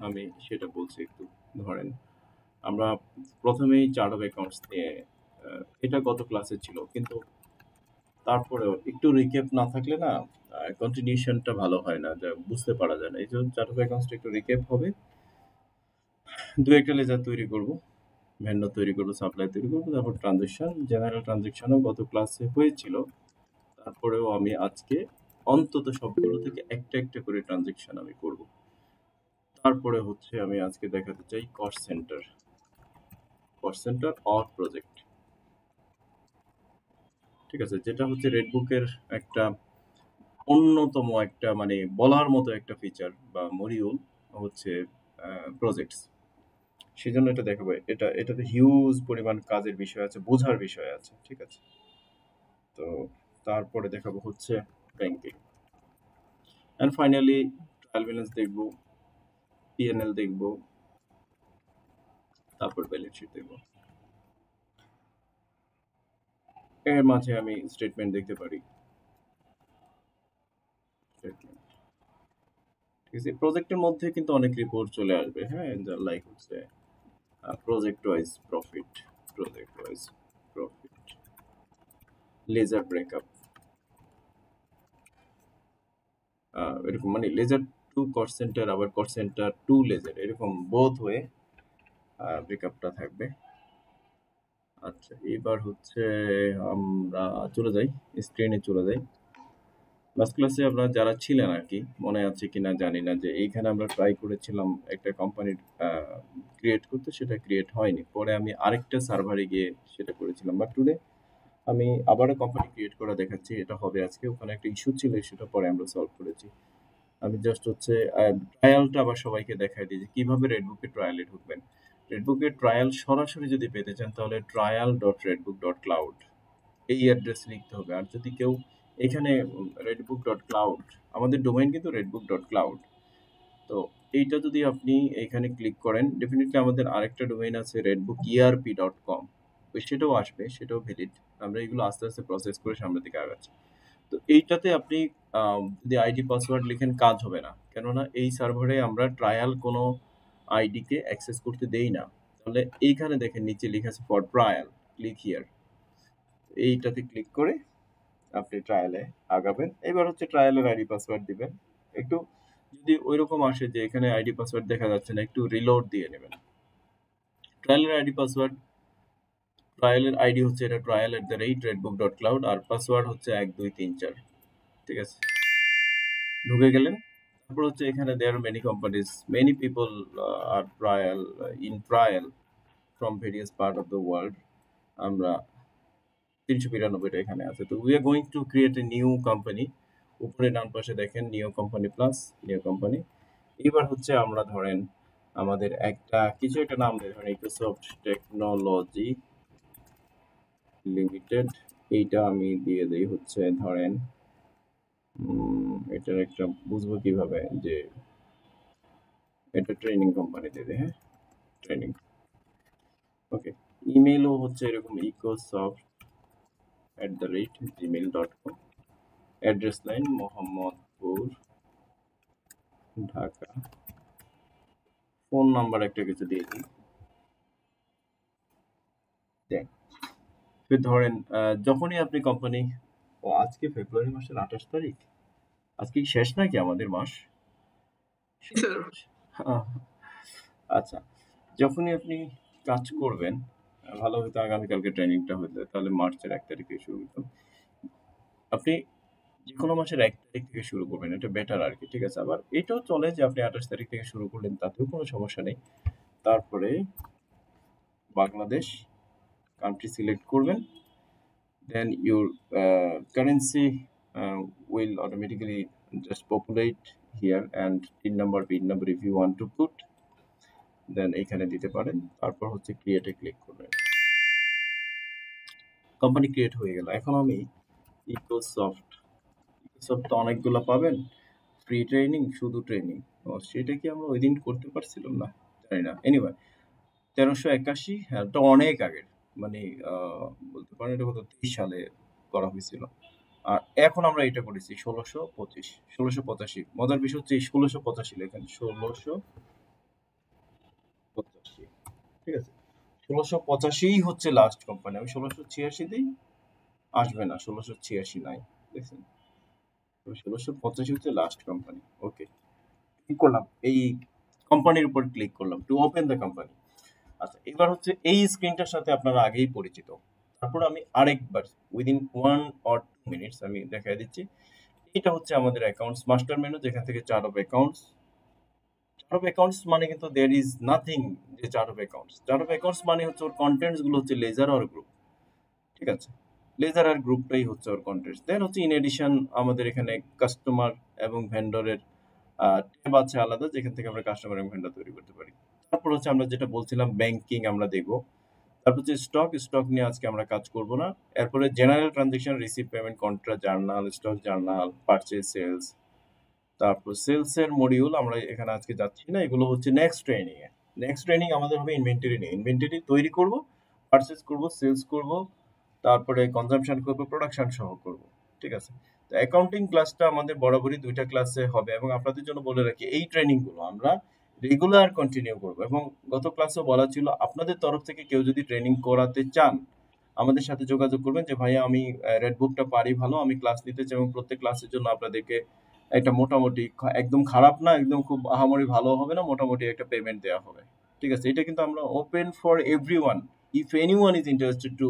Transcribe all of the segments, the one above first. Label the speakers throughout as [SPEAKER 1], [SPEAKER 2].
[SPEAKER 1] আমি সেটা বলছি একটু। ধরেন আমরা প্রথমেই চার্ট অফ অ্যাকাউন্টস নিয়ে এটা গত ক্লাসে ছিল, কিন্তু তারপরেও একটু রিক্যাপ না থাকলে না কন্টিনিউশনটা ভালো হয় না, যা বুঝতে পারা যায় না। এই জন্য চার্ট অফ অ্যাকাউন্টসটা একটু রিক্যাপ হবে। দু একটা লেজার তৈরি করব, ভেন্ডর তৈরি করব, সাপ্লাই তৈরি করব, তারপর ট্রানজেকশন, জেনারেল ট্রানজেকশনও গত ক্লাসে হয়েছিল। তারপরেও আমি আজকে অন্তত সবগুলো থেকে একটা একটা করে ট্রানজেকশন আমি করব। তারপরে হচ্ছে আমি আজকে দেখাতে চাই কস্ট সেন্টার অর প্রজেক্ট। ঠিক আছে, যেটা হচ্ছে রেডবুকের একটা অন্যতম একটা মানে বলার মতো একটা ফিচার বা মডিউল হচ্ছে প্রজেক্টস। সেজন্য এটা দেখাবো। এটাতে হিউজ পরিমাণ কাজের বিষয় আছে, বোঝার বিষয় আছে। ঠিক আছে, তো তারপরে দেখাবো হচ্ছে banking, and finally trial balance দেখবো, পিএনএল দেখবো, তারপর ব্যালেন্স শিট দেখবো। এর মাঝে আমি স্টেটমেন্ট দেখতে পারি। স্টেটমেন্ট, ঠিক আছে। প্রজেক্টের মধ্যে কিন্তু অনেক রিপোর্ট চলে আসবে, হ্যাঁ, লাইক হচ্ছে project wise profit, project wise profit, ledger breakup, এরকম মানে লেজার টু কস্ট সেন্টার, আবার কস্ট সেন্টার টু লেজার, এরকম বোথ হয়ে ব্রেকআপটা থাকবে। আচ্ছা, এবার হচ্ছে আমরা চলে যাই, স্ক্রিনে চলে যাই। লাস্ট ক্লাসে আপনারা যারা ছিলেন আর কি, মনে আছে কিনা জানি না, যে এইখানে আমরা ট্রাই করেছিলাম একটা কোম্পানি ক্রিয়েট করতে, সেটা ক্রিয়েট হয়নি। পরে আমি আরেকটা সার্ভারে গিয়ে সেটা করেছিলাম। বাট টুডে আমি আবারও কোম্পানি ক্রিয়েট করা দেখাচ্ছি, এটা হবে আজকে। ওখানে একটা ইস্যু ছিল, ইস্যুটা পরে আমরা সলভ করেছি। আমি জাস্ট হচ্ছে ট্রায়ালটা আবার সবাইকে দেখাই দিই যে কিভাবে রেডবুকে ট্রায়ালে ঢুকবেন। রেডবুকের ট্রায়াল সরাসরি যদি পেতে চান তাহলে trial.redbook.cloud এই অ্যাড্রেস লিখতে হবে। আর যদি কেউ এখানে redbook.cloud, আমাদের ডোমেইন কিন্তু redbook.cloud, তো এইটা যদি আপনি এখানে ক্লিক করেন, ডেফিনেটলি আমাদের আরেকটা ডোমেইন আছে redbookerp.com, সেটাও আসবে, সেটাও ভ্যালিড। আমরা এগুলো আস্তে আস্তে প্রসেস করে সামনের দিকে আগাচ্ছি। তো এইটাতে আপনি যদি আইডি পাসওয়ার্ড লিখেন কাজ হবে না, কেননা এই সার্ভারে আমরা ট্রায়াল কোনো আইডিকে অ্যাক্সেস করতে দেই না। তাহলে এইখানে দেখেন নিচে লেখা আছে ফর ট্রায়াল, ক্লিক হিয়ার, এইটাতে ক্লিক করে আপনি ট্রায়ালে আগাবেন। এবার হচ্ছে ট্রায়ালের আইডি পাসওয়ার্ড দিবেন। একটু যদি ওইরকম আসে যে এখানে আইডি পাসওয়ার্ড দেখা যাচ্ছে না, একটু রিলোড দিয়ে নেবেন। ট্রায়ালের আইডি পাসওয়ার্ড, ট্রায়ালের আইডি হচ্ছে এটা trial@redbook.cloud, আর পাসওয়ার্ড হচ্ছে 1234। ঠিক আছে, ঢুকে গেলেন। তারপর হচ্ছে এখানে there are many companies, many people are in trial from various part of the world। আমরা 392টা এখানে আছে। তো we are going to create a new company। উপরে ডান পাশে দেখেন new company plus new company. এবার হচ্ছে আমরা ধরেন আমাদের একটা কিছু একটা নাম দেই, ধরেন মাইক্রোসফট টেকনোলজি লিমিটেড। এইটা আমি দিয়ে দেই হচ্ছে ধরেন এটার একটা বুঝবো কিভাবে যে এটা ট্রেনিং কোম্পানি দিয়ে দেয়, হ্যাঁ, ট্রেনিং। ওকে, ইমেলও হচ্ছে এরকম ecosoft@gmail.com, address line Mohammadpur, Dhaka, phone number একটা কিছু দিয়ে দিই। দেন ধরেন যখনই আপনি কোম্পানি, ও আজকে ফেব্রুয়ারি মাসের 28 তারিখ, আজকে কি শেষ নাকি আমাদের মাস? আহ, আচ্ছা, যখনই আপনি কাজ করবেন, ভালো হতো আগামীকালকে ট্রেনিংটা হতো, তাহলে মার্চের 1 তারিখে শুরু হতো। আপনি যে কোনো মাসের 1 তারিখ থেকে শুরু করবেন, এটা বেটার আর কি। ঠিক আছে, আবার এটাও চলে যে আপনি 28 তারিখ থেকে শুরু করলেন, তাতেও কোনো সমস্যা নেই। তারপরে বাংলাদেশ কান্ট্রি সিলেক্ট করবেন, then your currency will automatically just populate here, and PIN number if you want to put, then এখানে দিতে পারেন। তারপর হচ্ছে ক্রিয়েটে ক্লিক করবেন, কোম্পানি ক্রিয়েট হয়ে গেল। এখন আমি ইকোসফট, তো অনেকগুলো পাবেন, ফ্রি ট্রেনিং, শুধু ট্রেনিং। ও সেটা কি আমরা ওই দিন করতে পারছিলাম না, জানি না। এনিওয়ে 1381, হ্যাঁ, এটা অনেক আগের, মানে বলতে পারেন এটা কত 23 সালে করা হয়েছিল। আর এখন আমরা এটা করেছি 1625, 1685। মজার বিষয় হচ্ছে এই 1685 লেখেন, 1685 পঁচাশি, ঠিক আছে। 1685 হচ্ছে লাস্ট কোম্পানি। আমি 1686 দিই, আসবে না, 1686 নাই, দেখছেন। 1685 হচ্ছে লাস্ট কোম্পানি। ওকে, ক্লিক করলাম, এই কোম্পানির উপর ক্লিক করলাম টু ওপেন দ্য কোম্পানি। আচ্ছা, এবার হচ্ছে এই স্ক্রিনটার সাথে আপনারা আগেই পরিচিত। তারপর আমি আরেকবার উইদিন 1 or 2 মিনিটস আমি দেখাই দিচ্ছি। এটা হচ্ছে আমাদের অ্যাকাউন্টস মাস্টার মেনু, যেখান থেকে chart of accounts. Chart of accounts মানে কিন্তু দেয়ার ইজ নাথিং যে chart of accounts. Chart of accounts মানে হচ্ছে ওর কন্টেন্টস গুলো হচ্ছে লেজার আর গ্রুপ, ঠিক আছে। লেজার আর গ্রুপটাই হচ্ছে ওর কন্টেন্টস। দেন হচ্ছে ইন এডিশন আমাদের এখানে কাস্টমার এবং ভেন্ডরের ট্যাব আছে আলাদা, যেখান থেকে আমরা কাস্টমার এবং ভেন্ডর তৈরি করতে পারি। তারপর হচ্ছে আমরা যেটা বলছিলাম ব্যাংকিং আমরা দেখবো। তারপর হচ্ছে স্টক নিয়ে আজকে আমরা কাজ করব না। এরপরে general transaction, receive payment, contra journal, stock journal, purchase sales. তারপর সেলস এর মডিউল আমরা এখানে আজকে যাচ্ছি না, এগুলো হচ্ছে নেক্সট ট্রেনিং এ। নেক্সট ট্রেনিং আমাদের হবে ইনভেন্টরি নিয়ে। ইনভেন্টরি তৈরি করব, পারচেজ করব, সেলস করব, তারপরে কনজাম্পশন করব, প্রোডাকশন সহ করব, ঠিক আছে। তো অ্যাকাউন্টিং ক্লাসটা আমাদের বরাবরই 2টা ক্লাসে হবে, এবং আপনাদের জন্য বলে রাখি এই ট্রেনিং গুলো আমরা রেগুলার কন্টিনিউ করব। এবং গত ক্লাসেও বলা ছিল আপনাদের তরফ থেকে কেউ যদি ট্রেনিং করাতে চান আমাদের সাথে যোগাযোগ করবেন যে ভাইয়া আমি রেড বুকটা পারি ভালো, আমি ক্লাস নিতে চাই, এবং প্রত্যেক ক্লাসের জন্য আপনাদেরকে একটা মোটামুটি একদম খারাপ না, একদম খুব আহামরি ভালো হবে না, মোটামুটি একটা পেমেন্ট দেওয়া হবে, ঠিক আছে। এটা কিন্তু আমরা open for everyone. If anyone is interested to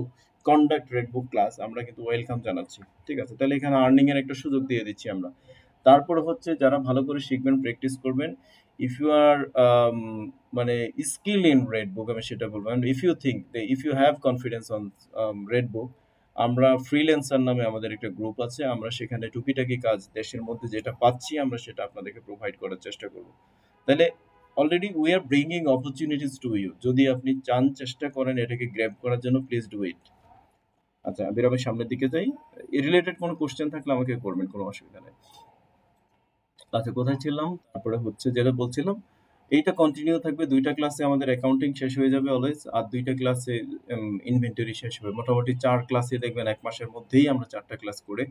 [SPEAKER 1] conduct red book class, আমরা কিন্তু ওয়েলকাম জানাচ্ছি, ঠিক আছে। তাহলে এখানে আর্নিং এর একটা সুযোগ দিয়ে দিচ্ছি আমরা। তারপরে হচ্ছে যারা ভালো করে শিখবেন, প্র্যাকটিস করবেন, ইফ ইউ আর মানে স্কিল ইন রেড বুক, আমি সেটা বলবো। If you think, if you have confidence on Red Book, আমরা ফ্রিল্যান্সার নামে আমাদের একটা গ্রুপ আছে, আমরা সেখানে টুকিটাকি কাজ দেশের মধ্যে যেটা পাচ্ছি আমরা সেটা আপনাদেরকে প্রোভাইড করার চেষ্টা করব। তাহলে already we are bringing opportunities to you. যদি আপনি চান, চেষ্টা করেন এটাকে গ্র্যাব করার জন্য, প্লিজ ডু ইট। আচ্ছা, আমি সামনের দিকে যাই। রিলেটেড কোনো কোশ্চেন থাকলে আমাকে করবেন, কোনো অসুবিধা নেই। আচ্ছা, কোথায় ছিলাম? তারপরে হচ্ছে যেটা বলছিলাম, এইটা কন্টিনিউ থাকবে। 2টা ক্লাসে আমাদের অ্যাকাউন্টিং শেষ হয়ে যাবে অলওয়েজ, আর 2টা ক্লাসে ইনভেন্টরি শেষ হবে। মোটামুটি 4 ক্লাসে দেখবেন 1 মাসের মধ্যেই আমরা 4টা ক্লাস করে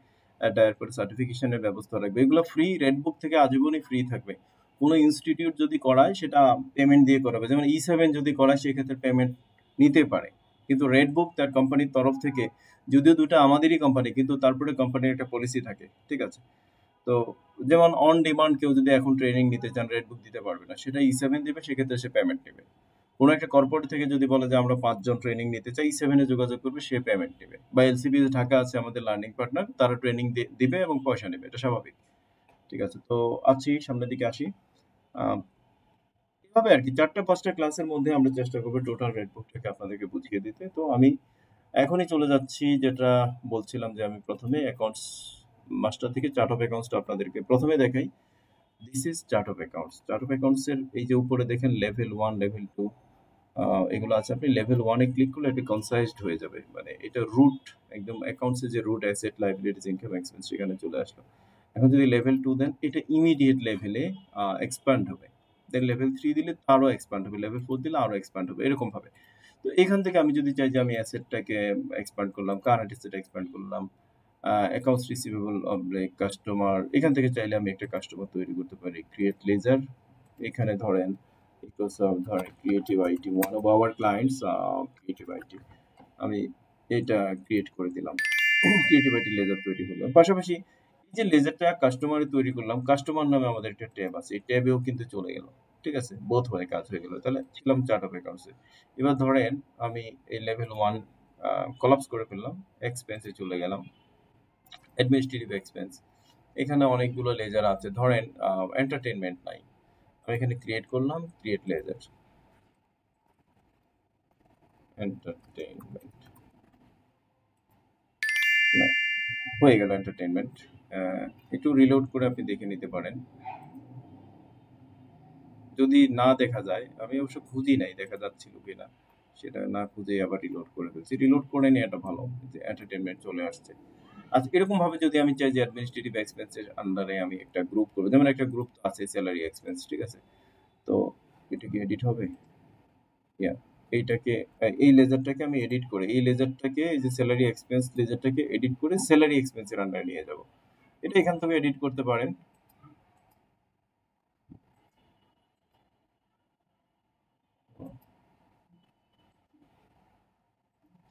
[SPEAKER 1] এরপরে সার্টিফিকেশনের ব্যবস্থা রাখবে। এগুলো ফ্রি, রেড বুক থেকে আজীবনই ফ্রি থাকবে। কোনো ইনস্টিটিউট যদি করায় সেটা পেমেন্ট দিয়ে করাবে, যেমন E7 যদি করায় সেক্ষেত্রে পেমেন্ট নিতে পারে। কিন্তু রেড বুক তার কোম্পানির তরফ থেকে, যদিও 2টা আমাদেরই কোম্পানি, কিন্তু তারপরে কোম্পানির একটা পলিসি থাকে, ঠিক আছে। তো যেমন অন ডিমান্ড কেউ যদি এখন ট্রেনিং নিতে চান, রেড বুক দিতে পারবে না, সেটা E7 দিবে, সেক্ষেত্রে সে পেমেন্ট নেবে। কোনো একটা কর্পোরেট থেকে যদি বলে যে আমরা 5 জন ট্রেনিং নিতে চাই, E7 এ যোগাযোগ করবে, সে পেমেন্ট নেবে। বা এলসিবি ঢাকা আছে আমাদের লার্নিং পার্টনার, তারা ট্রেনিং দিবে এবং পয়সা নেবে, এটা স্বাভাবিক, ঠিক আছে। তো সামনের দিকে আসি। আহ, এভাবে আর কি 4টা 5টা ক্লাসের মধ্যে আমরা চেষ্টা করবো টোটাল রেড বুকটাকে আপনাদেরকে বুঝিয়ে দিতে। তো আমি এখনই চলে যাচ্ছি, যেটা বলছিলাম যে আমি প্রথমে অ্যাকাউন্টস মাস্টার থেকে চার্ট অফ অ্যাকাউন্টসটা আপনাদেরকে প্রথমে দেখাই। This is chart of accounts. Chart of accounts এর এই যে উপরে দেখেন লেভেল 1, লেভেল 2 এগুলো আছে। আপনি লেভেল 1 এ ক্লিক করলে এটা কনসাইজড হয়ে যাবে। মানে এটা রুট, একদম অ্যাকাউন্টস এর যে রুট, অ্যাসেট, লায়াবিলিটিজ, ইনকাম, এক্সপেন্স, সেখানে চলে আসলো। এখন যদি লেভেল 2 দেন, এটা ইমিডিয়েট লেভেলে এক্সপ্যান্ড হবে। দেন লেভেল 3 দিলে আরো এক্সপ্যান্ড হবে, লেভেল 4 দিলে আরো এক্সপ্যান্ড হবে, এরকম ভাবে। তো এখান থেকে আমি যদি চাই যে আমি অ্যাসেটটাকে এক্সপ্যান্ড করলাম, কারেন্ট অ্যাসেট এক্সপ্যান্ড করলাম, accounts receivable of like customer, এখান থেকে চাইলে আমি একটা কাস্টমার তৈরি করতে পারি। ক্রিয়েট লেজার, এখানে ধরেন ইকুয়ালস অফ, ধরেন creative IT, one of our clients, creative IT, আমি এটা ক্রিয়েট করে দিলাম। ক্রিয়েটিভ আইটি লেজার তৈরি করলাম। পাশাপাশি এই যে লেজারটা কাস্টমারে তৈরি করলাম, কাস্টমার নামে আমাদের একটা ট্যাব আছে, এই ট্যাবেও কিন্তু চলে গেল, ঠিক আছে, বোথ হয়ে কাজ হয়ে গেল। তাহলে ছিলাম চার্ট অফ অ্যাকাউন্টসে। এবার ধরেন আমি এই লেভেল 1 কলাপস করে ফেললাম, এক্সপেন্সে চলে গেলাম, অ্যাডমিনিস্ট্রেটিভ এক্সপেন্স। এখানে অনেকগুলো লেজার আছে, ধরেন এন্টারটেনমেন্ট নাই, আমি এখানে ক্রিয়েট করলাম ক্রিয়েট লেজার, এন্টারটেনমেন্ট না, হয়ে গেল এন্টারটেনমেন্ট। একটু রিলোড করে আপনি দেখে নিতে পারেন। যদি না দেখা যায়, আমি অবশ্য খুঁজি নাই দেখা যাচ্ছিল কিনা, সেটা না খুঁজে আবার রিলোড করে ফেলছি। রিলোড করে নিয়ে এটা ভালো যে এন্টারটেনমেন্ট চলে আসছে। আচ্ছা, এরকম ভাবে যদি আমি চাই যে অ্যাডমিনিস্ট্রেটিভ এক্সপেন্সের আন্ডারে আমি একটা গ্রুপ করবো, যেমন একটা গ্রুপ আছে স্যালারি এক্সপেন্স, ঠিক আছে। তো এটা কি এডিট হবে? ইয়া, এইটাকে এই লেজারটাকে আমি এডিট করে, এই লেজারটাকে, এই যে স্যালারি এক্সপেন্স লেজারটাকে এডিট করে স্যালারি এক্সপেন্সের আন্ডারে নিয়ে যাব। এটা এখান থেকে এডিট করতে পারেন।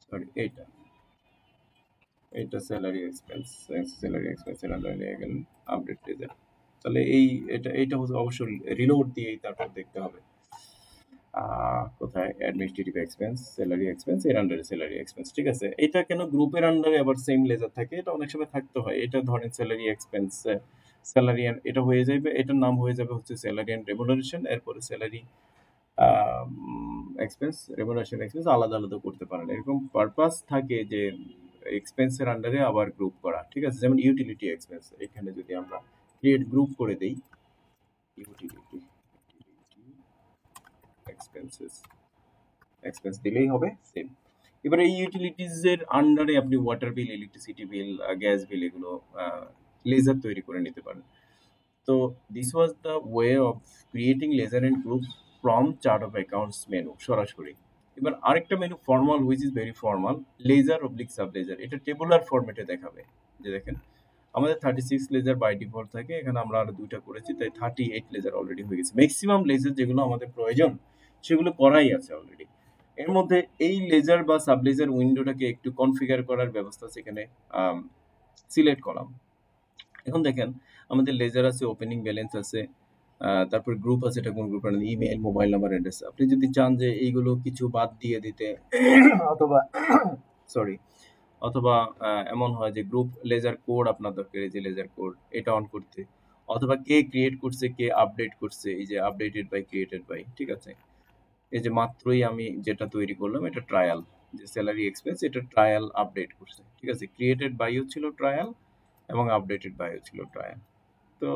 [SPEAKER 1] সরি, এইটা স্যালারি এক্সপেন্স এর আন্ডারে নিয়ে গেলেন আপডেট লেজার। তাহলে এইটা হচ্ছে অবশ্যই রিলোড দিয়েই তারপর দেখতে হবে কোথায় অ্যাডমিনিস্ট্রেটিভ এক্সপেন্স, স্যালারি এক্সপেন্স, এর আন্ডারে স্যালারি এক্সপেন্স। ঠিক আছে, এটা কেন গ্রুপের আন্ডারে আবার সেম লেজার থাকে, এটা অনেক সময় থাকতে হয়। এটা ধরেন স্যালারি এক্সপেন্স, স্যালারি এটা হয়ে যাবে, এটার নাম হয়ে যাবে হচ্ছে স্যালারি অ্যান্ড রেমুনারেশন, এরপরে স্যালারি এক্সপেন্স, রেমুনারেশন এক্সপেন্স আলাদা আলাদা করতে পারেন। এরকম পারপাস থাকে যে এক্সপেন্সের আন্ডারে আবার গ্রুপ করা। ঠিক আছে, যেমন ইউটিলিটি এক্সপেন্স, এখানে যদি আমরা ক্রিয়েট গ্রুপ করে দেই, ইউটিলিটি এক্সপেন্সেস, এক্সপেন্স দিলেই হবে সেম। এবারে এই ইউটিলিটিজ এর আন্ডারে আপনি water bill, electricity bill, gas bill এগুলো লেজার তৈরি করে নিতে পারেন। তো this was the way of creating ledger and group from chart of accounts menu সরাসরি। এবার আরেকটা menu formal, which is very formal, ledger oblique sub ledger. এটা টেবুলার ফরম্যাটে দেখাবে। যে দেখেন আমাদের 36 লেজার বাই ডিফল্ট থাকে, এখানে আমরা আরো দুইটা করেছি, তাই 38 লেজার অলরেডি হয়ে গেছে। ম্যাক্সিমাম লেজার যেগুলো আমাদের প্রয়োজন সেগুলো করাই আছে অলরেডি। এর মধ্যে এই লেজার বা সাব লেজার উইন্ডোটাকে একটু কনফিগার করার ব্যবস্থা সেখানে সিলেক্ট করলাম। এখন দেখেন আমাদের লেজার আছে, ওপেনিং ব্যালেন্স আছে, তারপর গ্রুপ আছে, এটা কোন group, email, mobile number, address. আপনি যদি চান যে এইগুলো কিছু বাদ দিয়ে দিতে অথবা সরি, অথবা এমন হয় যে গ্রুপ লেজার কোড আপনার দরকার, এই যে লেজার কোড এটা অন করতে, অথবা কে ক্রিয়েট করছে, কে আপডেট করছে, এই যে আপডেটেড বাই, ক্রিয়েটেড বাই। ঠিক আছে, এই যে মাত্রই আমি যেটা তৈরি করলাম এটা ট্রায়াল, যে স্যালারি এক্সপেন্স, এটা ট্রায়াল আপডেট করছে। ঠিক আছে, ক্রিয়েটেড বাইও ছিল ট্রায়াল এবং আপডেটেড বাইও ছিল ট্রায়াল। তো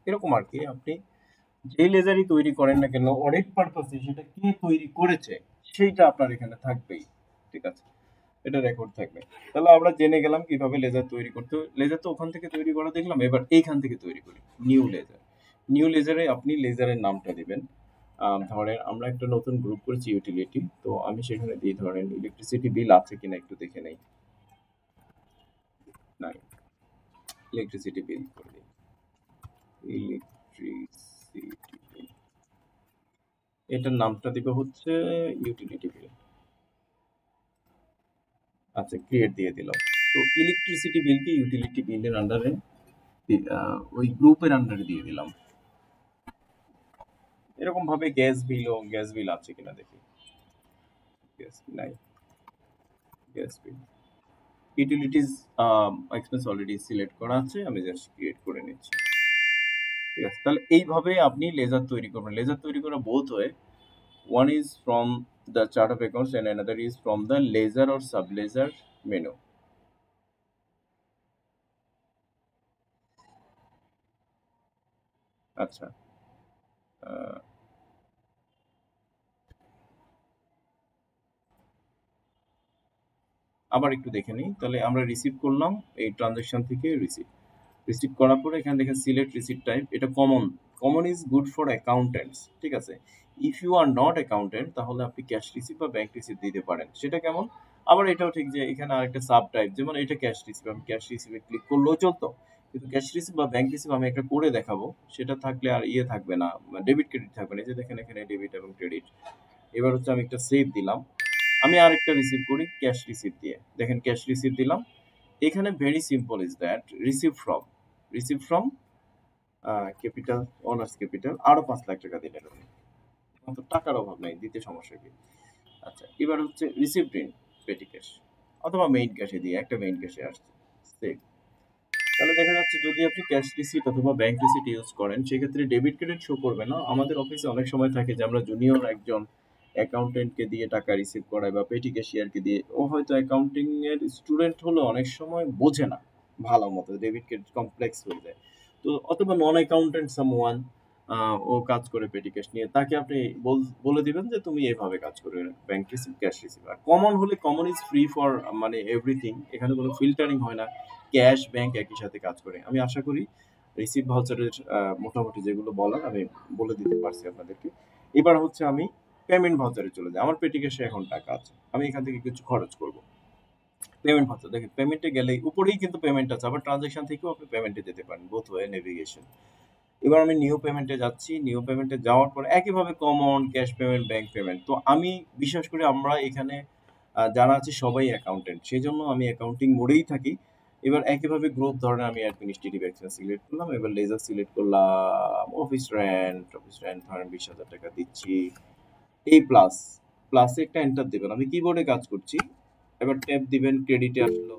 [SPEAKER 1] এরকম আর কি, আপনি যে লেজারই তৈরি করেন না কেন অডিট পারপাসে সেটা কে তৈরি করেছে সেইটা আপনার এখানে থাকবেই। ঠিক আছে, এটা রেকর্ড থাকবে। তাহলে আমরা জেনে গেলাম কিভাবে লেজার তৈরি করতে হয়। লেজার তো ওখান থেকে তৈরি করা দেখলাম, এবার এইখান থেকে তৈরি করি নিউ লেজার। নিউ লেজারে আপনি লেজারের নামটা দিবেন। ধরেন আমরা একটা নতুন গ্রুপ করেছি ইউটিলিটি, তো আমি সেখানে দিই ধরেন ইলেকট্রিসিটি বিল আছে কিনা একটু দেখে নেই। না, ইলেকট্রিসিটি বিল করে দিই, ইলেকট্রিসিটি বিল, এটার নামটা দিবে হচ্ছে ইউটিলিটি বিল। আচ্ছা, ক্রিয়েট দিয়ে দিলাম। তো ইলেকট্রিসিটি বিলকে ইউটিলিটি বিলের আন্ডারে, ওই গ্রুপের আন্ডারে দিয়ে দিলাম। এরকম ভাবে গ্যাস বিল আছে কিনা দেখি, গ্যাস নাই, gas bill, utilities expense already select করা আছে, আমি জাস্ট ক্রিয়েট করে নিচ্ছি। ঠিক আছে, তাহলে এইভাবে আপনি লেজার তৈরি করবেন। লেজার তৈরি করা বোথ হয়, one is from the chart of accounts and another is from the ledger or sub ledger menu. আচ্ছা, আহ, আবার একটু দেখে নিই। তাহলে আমরা রিসিভ করলাম এই ট্রানজাকশন থেকে, রিসিভ করার পরে এখানে দেখেন সিলেক্ট রিসিভ টাইপ, এটা common. Common is good for accountants. ঠিক আছে, if you are not accountant তাহলে আপনি ক্যাশ রিসিভ বা ব্যাংক রিসিভ দিতে পারেন, সেটা কেমন। আবার এটাও ঠিক যে এখানে আরেকটা সাব টাইপ, যেমন এটা ক্যাশ রিসিভ, আমি ক্যাশ রিসিভে ক্লিক করলেও চলতো, কিন্তু ক্যাশ রিসিভ বা ব্যাংক রিসিভ আমি একটা করে দেখাবো, সেটা থাকলে আর ইয়ে থাকবে না, ডেবিট ক্রেডিট থাকবে না। এই যে দেখেন এখানে ডেবিট এবং ক্রেডিট। এবার হচ্ছে আমি একটা সেভ দিলাম, আমি আরেকটা রিসিভ করি ক্যাশ রিসিভ দিয়ে, দেখেন ক্যাশ রিসিভ দিলাম। এখানে very simple is that, receive from capital, honours capital, আরো 5 লাখ টাকা দিলেন উনি, অত টাকার অভাব নাই, দিতে সমস্যা কি। আচ্ছা, এবার হচ্ছে রিসিভড ইন পেটি ক্যাশ অথবা মেইন ক্যাশে দিয়ে, একটা মেইন ক্যাশে আসছে, সেভ। তাহলে দেখা যাচ্ছে যদি আপনি ক্যাশ রিসিট অথবা ব্যাংক রিসিট ইউজ করেন সেক্ষেত্রে ডেবিট ক্রেডিট শো করবে না। আমাদের অফিসে অনেক সময় থাকে যে আমরা জুনিয়র একজন অ্যাকাউন্টেন্টকে দিয়ে টাকা রিসিভ করাই বা পেটি ক্যাশিয়ারকে দিয়ে, ও হয়তো অ্যাকাউন্টিং এর স্টুডেন্ট হলো, অনেক সময় বোঝে না ভালো মতো, ডেবিট ক্রেডিট কমপ্লেক্স হয়ে যায়। তো অথবা নন অ্যাকাউন্টেন্ট সামওয়ান, ও কাজ করে পেটি ক্যাশ নিয়ে, তাকে আপনি বলে দিবেন যে তুমি এইভাবে কাজ করবে, ব্যাংক রিসিভ, ক্যাশ রিসিভ। আর কমন হলে, কমন ইজ ফ্রি ফর মানে এভরিথিং, এখানে কোনো ফিল্টারিং হয় না, ক্যাশ ব্যাংক একই সাথে কাজ করে। আমি আশা করি রিসিভ ভাউচারের মোটামুটি যেগুলো বলার আমি বলে দিতে পারছি আপনাদেরকে। এবার হচ্ছে আমি পেমেন্ট ভাউচারে চলে যাই, আমার পেটি ক্যাশে এখন টাকা আছে, আমি এখান থেকে কিছু খরচ করব। পেমেন্ট ভাউচার দেখেন, পেমেন্টে গেলেই উপরেই কিন্তু পেমেন্ট আছে, আবার ট্রানজাকশন থেকেও আপনি পেমেন্টে যেতে পারেন, বোথ ওয়ে নেভিগেশন। এবার আমি নিউ পেমেন্টে যাচ্ছি, নিউ পেমেন্টে যাওয়ার পর একইভাবে common, cash payment, bank payment. তো আমি বিশ্বাস করি আমরা এখানে যারা আছে সবাই অ্যাকাউন্টেন্ট, সেই জন্য আমি অ্যাকাউন্টিং মোডেই থাকি। এবার একইভাবে গ্রুপ ধরেন আমি অ্যাডমিনিস্ট্রেটিভ এক্সপেন্স সিলেক্ট করলাম, এবার লেজার সিলেক্ট করলাম, অফিস রেন্ট ধরেন 20,000 টাকা দিচ্ছি, এই প্লাসে একটা এন্টার দেবেন, আমি কিবোর্ডে কাজ করছি। এবার ট্যাব দিবেন, ক্রেডিটে আসলো,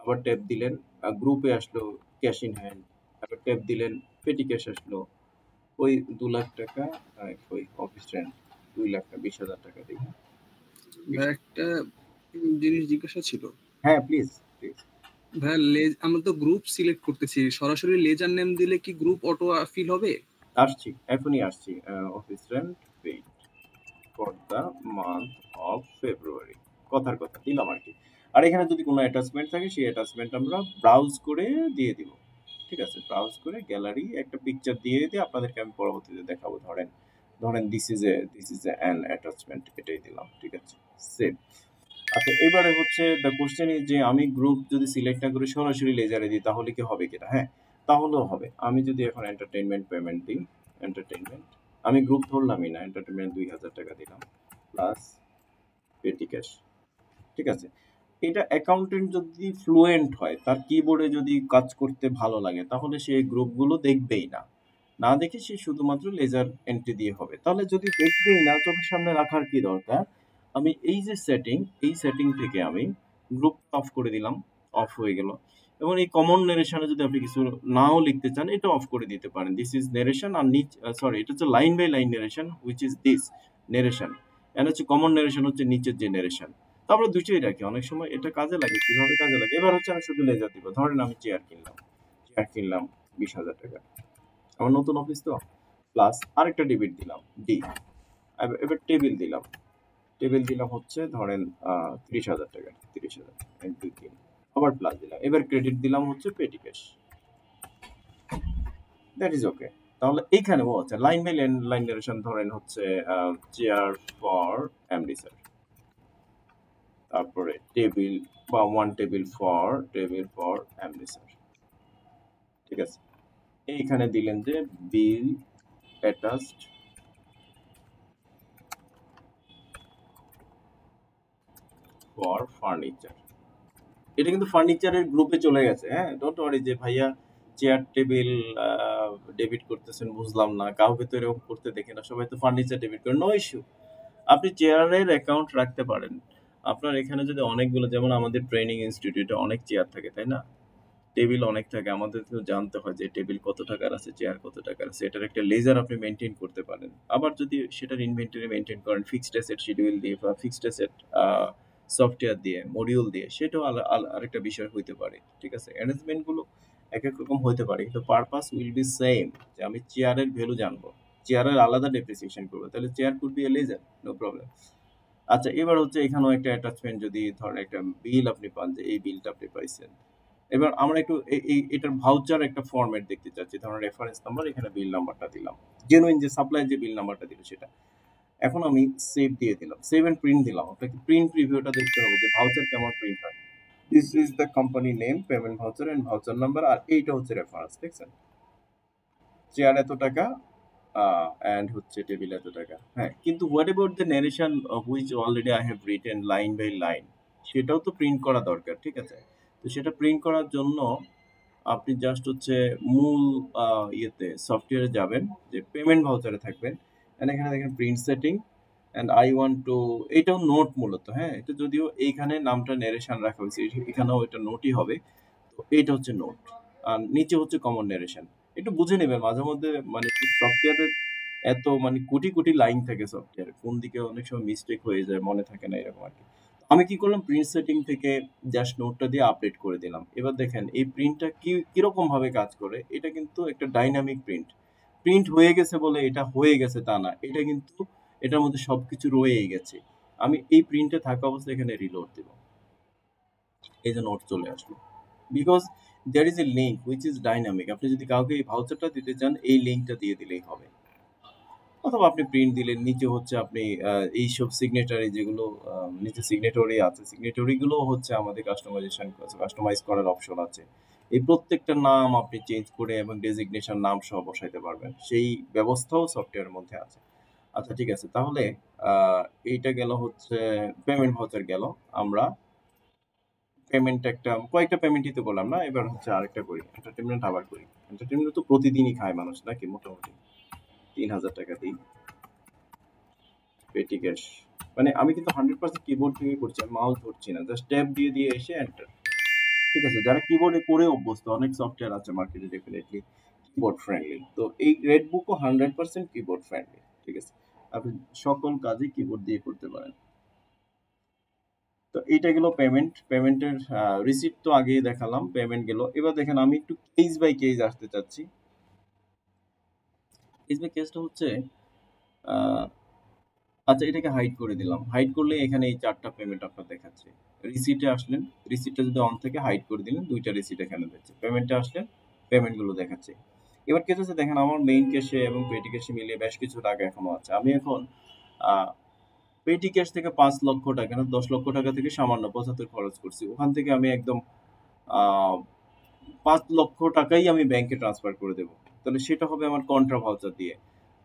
[SPEAKER 1] আবার ট্যাব দিলেন গ্রুপে আসলো, ক্যাশ ইন হ্যান্ড, আবার ট্যাব দিলেন পেটি ক্যাশ আসলো, ওই 2 লাখ টাকা, ওই অফিস রেন্ট 2 লাখ না 20,000 টাকা দিই।
[SPEAKER 2] ভাই একটা জিনিস জিজ্ঞাসা ছিল।
[SPEAKER 1] হ্যাঁ প্লিজ প্লিজ।
[SPEAKER 2] ভাই আমরা তো গ্রুপ সিলেক্ট করতেছি, সরাসরি লেজার নেম দিলে কি গ্রুপ অটো ফিল হবে?
[SPEAKER 1] আসছি, এখনই আসছি। Office rent paid for the month of February, কথার কথা দিলাম আর কি। আর এখানে যদি কোনো অ্যাটাচমেন্ট থাকে সেই অ্যাটাচমেন্ট আমরা ব্রাউজ করে দিয়ে দিব। ঠিক আছে, ব্রাউজ করে গ্যালারি একটা পিকচার দিয়ে দিয়ে আপনাদেরকে আমি পরবর্তীতে দেখাবো। ধরেন ধরেন this is a an attachment, এটাই দিলাম। ঠিক আছে, সেভ। আচ্ছা, এবারে হচ্ছে দ্য কোশ্চেন ইজ যে আমি গ্রুপ যদি সিলেক্ট না করে সরাসরি লেজারে দিই তাহলে কি হবে কিনা? হ্যাঁ, তাহলেও হবে। আমি যদি এখন এন্টারটেইনমেন্ট পেমেন্ট দিই, এন্টারটেইনমেন্ট, আমি গ্রুপ ধরলামই না, এন্টারটেইনমেন্ট 2,000 টাকা দিলাম প্লাস পেটি ক্যাশ। ঠিক আছে, এটা অ্যাকাউন্টেন্ট যদি ফ্লুয়েন্ট হয়, তার কিবোর্ডে যদি কাজ করতে ভালো লাগে, তাহলে সে গ্রুপগুলো দেখবেই না, না দেখে সে শুধুমাত্র লেজার এন্ট্রি দিয়ে হবে। তাহলে যদি দেখবেই না, চোখের সামনে রাখার কি দরকার? আমি এই যে সেটিং, এই সেটিং থেকে আমি গ্রুপ অফ করে দিলাম, অফ হয়ে গেল। এবং এই কমন নেরেশনে যদি আপনি কিছু নাও লিখতে চান, এটা অফ করে দিতে পারেন। দিস ইজ নেরেশন, আর সরি, এটা হচ্ছে line by line narration, which is this narration. And হচ্ছে কমন নেরেশন, হচ্ছে নিচের যে নেরেশন। তো আমরা দুটোই রাখি, অনেক সময় এটা কাজে লাগে। কিভাবে কাজে লাগে? এবার হচ্ছে আমি শুধু লেজার দিব। ধরেন আমি চেয়ার কিনলাম 20,000 টাকা, আমার নতুন অফিস তো, প্লাস আরেকটা ডেবিট দিলাম, ডি। এবার টেবিল দিলাম হচ্ছে ধরেন 30,000 টাকা, 30,000, 1 2 3, আবার প্লাস দিলাম। এবার ক্রেডিট দিলাম হচ্ছে পেটি ক্যাশ। That is okay. তাহলে এইখানে ও আচ্ছা, line by line line narration ধরেন হচ্ছে চেয়ার ফর এমডি স্যার, তারপরে টেবিল বা one table for MD sir. ঠিক আছে, এইখানে দিলেন যে বিল অ্যাটাচড ফর ফার্নিচার। এটা কিন্তু ফার্নিচারের গ্রুপে চলে গেছে। হ্যাঁ, ডোন্ট ওয়ারি যে ভাইয়া চেয়ার টেবিল ডেবিট করতেছেন, বুঝলাম না, কাউকে তো এরকম করতে দেখি না, সবাই তো ফার্নিচার ডেবিট করে। নো ইস্যু, আপনি চেয়ারের অ্যাকাউন্ট রাখতে পারেন। আপনার এখানে যদি অনেকগুলো, যেমন আমাদের ট্রেনিং ইনস্টিটিউটে অনেক চেয়ার থাকে, তাই না? টেবিল অনেক থাকে, আমাদের তো জানতে হয় যে টেবিল কত টাকার আছে, চেয়ার কত টাকার আছে, এটার একটা লেজার আপনি মেনটেন করতে পারেন। আবার যদি সেটার ইনভেন্টরি মেনটেন করেন ফিক্সড অ্যাসেট শিডিউল দিয়ে বা ফিক্সড অ্যাসেট সফটওয়্যার দিয়ে, মডিউল দিয়ে, সেটাও আরেকটা বিষয় হইতে পারে। ঠিক আছে, অ্যারেঞ্জমেন্ট গুলো এক এক রকম হইতে পারে, কিন্তু পারপাস উইল বি সেম, যে আমি চেয়ারের ভ্যালু জানবো, চেয়ারের আলাদা ডেপ্রিসিয়েশন করবো, তাহলে chair could be a ledger, no problem. আচ্ছা, এবার হচ্ছে এখানেও একটা অ্যাটাচমেন্ট, যদি ধরেন একটা বিল আপনি পান, যে এই বিলটা আপনি পাইছেন। এবার আমরা একটু এটার ভাউচার একটা ফরম্যাট দেখতে চাচ্ছি। ধরুন রেফারেন্স নাম্বার, এখানে বিল নাম্বারটা দিলাম, জেনুইন যে সাপ্লাই যে বিল নাম্বারটা দিল সেটা। এখন আমি সেভ দিয়ে দিলাম, সেভ এন্ড প্রিন্ট দিলাম। আপনাকে প্রিন্ট প্রিভিউটা দেখতে হবে যে ভাউচার কেমন প্রিন্ট হয়। This is the company name, payment voucher and voucher number, আর এইটা হচ্ছে রেফারেন্স। দেখছেন, চেয়ার এত টাকা অ্যান্ড হচ্ছে টেবিল এত টাকা। হ্যাঁ, কিন্তু what about the narration which already I have written line by line, সেটাও তো প্রিন্ট করা দরকার। ঠিক আছে, তো সেটা প্রিন্ট করার জন্য আপনি জাস্ট হচ্ছে মূল ইয়েতে সফটওয়্যারে যাবেন, যে পেমেন্ট ভাউচারে থাকবেন, এন্ড এখানে দেখেন print setting, and I want to, এটাও নোট মূলত। হ্যাঁ, এটা যদিও এইখানে নামটা নেরেশন রাখা হয়েছে, এখানেও এটা নোটই হবে। তো এইটা হচ্ছে নোট, আর নিচে হচ্ছে কমন নেরেশন। একটু বুঝে নেবেন মাঝে মধ্যে, মানে সফটওয়্যারের এত মানে কোটি কোটি লাইন থাকে সফটওয়্যার, কোন দিকে অনেক সময় মিস্টেক হয়ে যায়, মনে থাকে না, এরকম আর কি। আমি কি করলাম, প্রিন্ট সেটিং থেকে জাস্ট নোটটা দিয়ে আপডেট করে দিলাম। এবার দেখেন এই প্রিন্টটা কিরকম ভাবে কাজ করে। এটা কিন্তু একটা ডাইনামিক প্রিন্ট। প্রিন্ট হয়ে গেছে বলে এটা হয়ে গেছে তা না, এটা কিন্তু এটার মধ্যে সবকিছু রয়েই গেছে। আমি এই প্রিন্টে থাকা অবস্থায় এখানে রিলোড দিব, এই যে নোট চলে আসলো, because there is a link which is dynamic. আপনি যদি কাউকে এই ভাউচারটা দিতে চান, এই লিঙ্কটা দিয়ে দিলেই হবে। অথবা আপনি প্রিন্ট দিলেন, নিচে হচ্ছে আপনি এইসব সিগনেটারি যেগুলো নিচে সিগনেটরি আছে, সিগনেটরি গুলো হচ্ছে আমাদের কাস্টমাইজ করার অপশন আছে। এই প্রত্যেকটা নাম আপনি চেঞ্জ করে এবং ডেজিগনেশন নাম সহ বসাইতে পারবেন, সেই ব্যবস্থাও সফটওয়্যারের মধ্যে আছে। আচ্ছা ঠিক আছে, তাহলে এইটা গেল হচ্ছে পেমেন্ট ভাউচার গেল। আমরা পেমেন্ট কয়েকটা পেমেন্টই তো করলাম না, এবার হচ্ছে আরেকটা করি, এন্টারটেনমেন্ট আবার করি। এন্টারটেনমেন্ট তো প্রতিদিনই খায় মানুষ নাকি, মোটামুটি 3000 টাকা দিই পেটি ক্যাশ। মানে আমি কিন্তু 100% কিবোর্ড থেকে করছি, আমি মাউস ধরছি না, জাস্ট ট্যাব দিয়ে দিয়ে এসে এন্টার। ঠিক আছে, যারা কিবোর্ডে করে অভ্যস্ত, অনেক সফটওয়্যার আছে মার্কেটে ডেফিনেটলি কিবোর্ড ফ্রেন্ডলি, তো এই রেডবুকও 100% কিবোর্ড ফ্রেন্ডলি। ঠিক আছে, আপনি সকল কাজই কিবোর্ড দিয়ে করতে পারেন। তো এইটা গেল পেমেন্ট। পেমেন্টের রিসিপ্ট তো আগেই দেখালাম, পেমেন্ট গেল। এবার দেখেন আমি একটু কেস বাই কেস আসতে চাচ্ছি। কেস বাই কেসটা হচ্ছে আচ্ছা এটাকে হাইড করে দিলাম। হাইড করলে এখানে এই 4টা পেমেন্ট আপনার দেখাচ্ছে। রিসিটে আসলেন, রিসিটটা যদি অন থেকে হাইড করে দিলেন, 2টা রিসিট এখানে দিচ্ছে। পেমেন্টে আসলেন, পেমেন্ট গুলো দেখাচ্ছে। এবার কি হচ্ছে দেখেন, আমার মেইন ক্যাশে এবং পেটি ক্যাশে মিলিয়ে বেশ কিছু টাকা এখনো আছে। আমি এখন পেটি ক্যাশ থেকে 5 লক্ষ টাকা না 10 লক্ষ টাকা থেকে সামান্য 75 খরচ করছি। ওখান থেকে আমি একদম 5 লক্ষ টাকাই আমি ব্যাংকে ট্রান্সফার করে দেবো। তাহলে সেটা হবে আমার কন্ট্রা ভাউচার দিয়ে।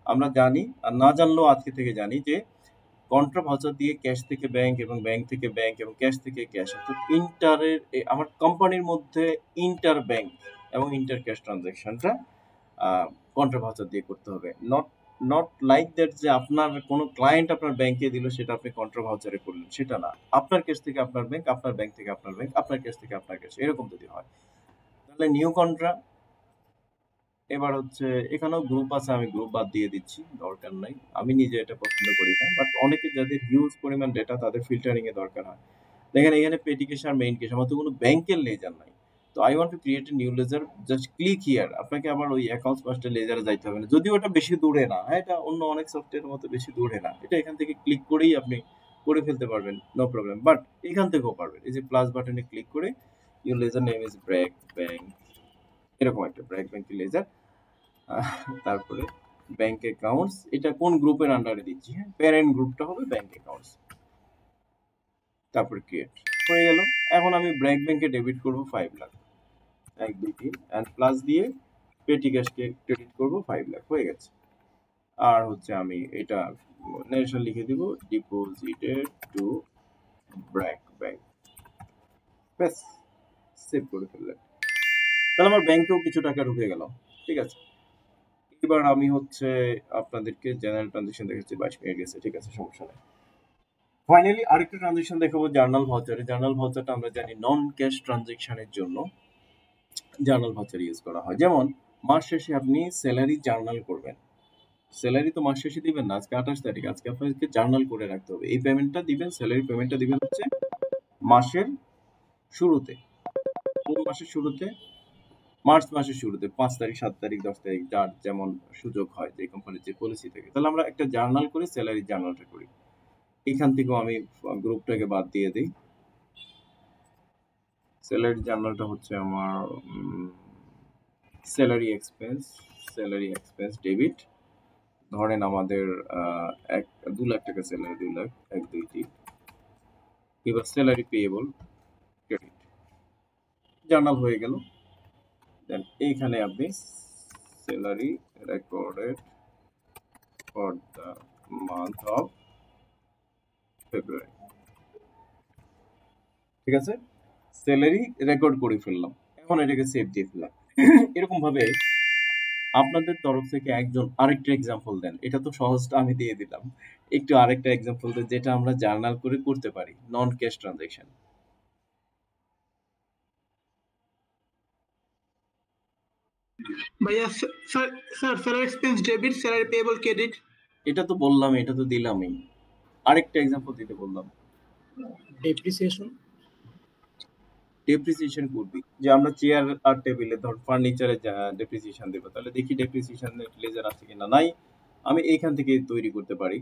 [SPEAKER 1] আমরা জানি, আর না জানলেও আজকে থেকে জানি, যে কন্ট্রা ভাউচার দিয়ে ক্যাশ থেকে ব্যাংক এবং ব্যাংক থেকে ব্যাংক এবং ক্যাশ থেকে ক্যাশ, অর্থাৎ আমার কোম্পানির মধ্যে ইন্টার ব্যাংক এবং ইন্টার ক্যাশ ট্রানজাকশনটা কন্ট্রা ভাউচার দিয়ে করতে হবে। নট নট লাইক দ্যাট যে আপনার কোনো ক্লায়েন্ট আপনার ব্যাংকে দিল, সেটা আপনি কন্ট্রা ভাউচারে করলেন, সেটা না। আপনার ক্যাশ থেকে আপনার ব্যাংক, আপনার ব্যাংক থেকে আপনার ব্যাংক, আপনার ক্যাশ থেকে আপনার ক্যাশ, এরকম যদি হয় তাহলে নিউ কন্ট্রা। এবার হচ্ছে এখানেও গ্রুপ আছে, আমি গ্রুপ বাদ দিয়ে দিচ্ছি, দরকার নাই। আমি নিজে এটা পছন্দ করি না, বাট অনেকে যাদের হিউজ পরিমাণ ডেটা, তাদের ফিল্টারিং এ দরকার হয়। দেখেন এখানে পেটি ক্যাশ আর মেইন ক্যাশ, আমার তো কোনো ব্যাংকের লেজার নাই। তো I want to create a new ledger, just click here. আপনাকে আবার ওই অ্যাকাউন্টস মাস্টার লেজারে যাইতে হবে না, যদিও এটা বেশি দূরে না। হ্যাঁ, এটা অন্য অনেক সফটওয়্যারের মতো বেশি দূরে না, এটা এখান থেকে ক্লিক করেই আপনি করে ফেলতে পারবেন, নো প্রবলেম। বাট এখান থেকেও পারবেন, এই যে প্লাস বাটনে ক্লিক করে your leisure name is BRAC bank, এরকম একটা ব্র্যাক ব্যাংক লেজার। তারপরে ব্যাংক অ্যাকাউন্টস, এটা কোন গ্রুপের আন্ডারে দিচ্ছি, হ্যাঁ প্যারেন্ট গ্রুপটা হবে ব্যাংক অ্যাকাউন্টস। তারপর ক্রিয়েট হয়ে গেল। এখন আমি ব্র্যাক ব্যাংকে ডেবিট করব 5 লাখ, 1 2 3 এন্ড প্লাস দিয়ে পেটি ক্যাশকে ক্রেডিট করব 5 লাখ, হয়ে গেছে। আর হচ্ছে আমি এটা নেশন লিখে দিব, ডিপোজিটেড টু ব্র্যাক ব্যাংক, ব্যাস সেভ করে ফেললেন। তাহলে আমার ব্যাংকেও কিছু টাকা ঢুকে গেল। ঠিক আছে, এবার আমি হচ্ছে আপনাদেরকে জেনারেল ট্রানজাকশন দেখাচ্ছি, 22 মিনিট গেছে, ঠিক আছে, সমস্যা নেই। ফাইনালি আরেকটা ট্রানজাকশন দেখাবো, জার্নাল ভাউচারে। জার্নাল ভাউচারটা আমরা জানি নন ক্যাশ ট্রানজাকশনের জন্য জার্নাল ভাউচার ইউজ করা হয়। যেমন মাস শেষে আপনি স্যালারি জার্নাল করবেন, স্যালারি তো মাস শেষে দিবেন না, আজকে 28 তারিখ, আজকে আপনাকে জার্নাল করে রাখতে হবে। এই পেমেন্টটা দিবেন, স্যালারি পেমেন্টটা দিবেন হচ্ছে মাসের শুরুতে। কোন মাসের শুরুতে? মার্চ মাসের শুরুতে, 5 তারিখ, 7 তারিখ, 10 তারিখ, যার যেমন সুযোগ হয়, যে কোম্পানির যে পলিসি থাকে। তাহলে আমরা একটা জার্নাল করে স্যালারি জার্নালটা করি। এখান থেকেও আমি গ্রুপটাকে বাদ দিয়ে দিই। স্যালারি জার্নালটা হচ্ছে আমার স্যালারি এক্সপেন্স ডেবিট। ধরেন আমাদের 2 লাখ টাকা স্যালারি, 2 লাখ, 1 2 3। এবার স্যালারি পেয়েবল ক্রেডিট, জার্নাল হয়ে গেল। দেন এইখানে আপনি salary recorded for the month of February, ঠিক আছে, স্যালারি রেকর্ড করে ফেললাম। এখন এটাকে সেভ দিয়ে ফেললাম। এরকম ভাবে আপনাদের তরফ থেকে একজন আরেকটা এক্সাম্পল দেন। এটা তো সহজটা আমি দিয়ে দিলাম, একটু আরেকটা এক্সাম্পল দেন যেটা আমরা জার্নাল করে করতে পারি, নন ক্যাশ ট্রানজাকশন।
[SPEAKER 3] ভাইয়া sir sir salary expense debit, salary payable credit.
[SPEAKER 1] এটা তো বললাম, এটা তো দিলামই, আরেকটা এক্সাম্পল দিতে বললাম। ডেপ্রিসিয়েশন করবি, যে আমরা চেয়ার আর টেবিলে ধর ফার্নিচারে ডেপ্রিসিয়েশন দেবো, তাহলে দেখি ডেপ্রিসিয়েশনের লেজার আছে কিনা, নাই। আমি এইখান থেকে তৈরি করতে পারি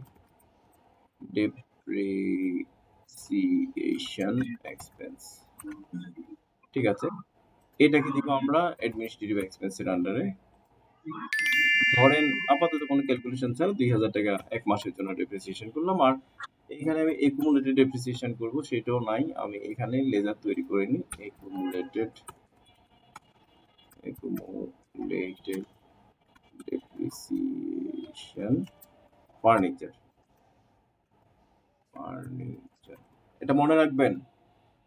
[SPEAKER 1] ডেপ্রিসিয়েশন এক্সপেন্স, ঠিক আছে। এটাকে দিব আমরা অ্যাডমিনিস্ট্রেটিভ এক্সপেন্সের আন্ডারে। ধরেন আপাতত কোনো ক্যালকুলেশন ছাড়া 2000 টাকা এক মাসের জন্য ডেপ্রিসিয়েশন করলাম। আর এখানে আমি একুমুলেটেড ডেপ্রিসিয়েশন করব, সেটাও নাই। আমি এখানে লেজার তৈরি করে নিই, একুমুলেটেড accumulated depreciation ফার্নিচার। এটা মনে রাখবেন,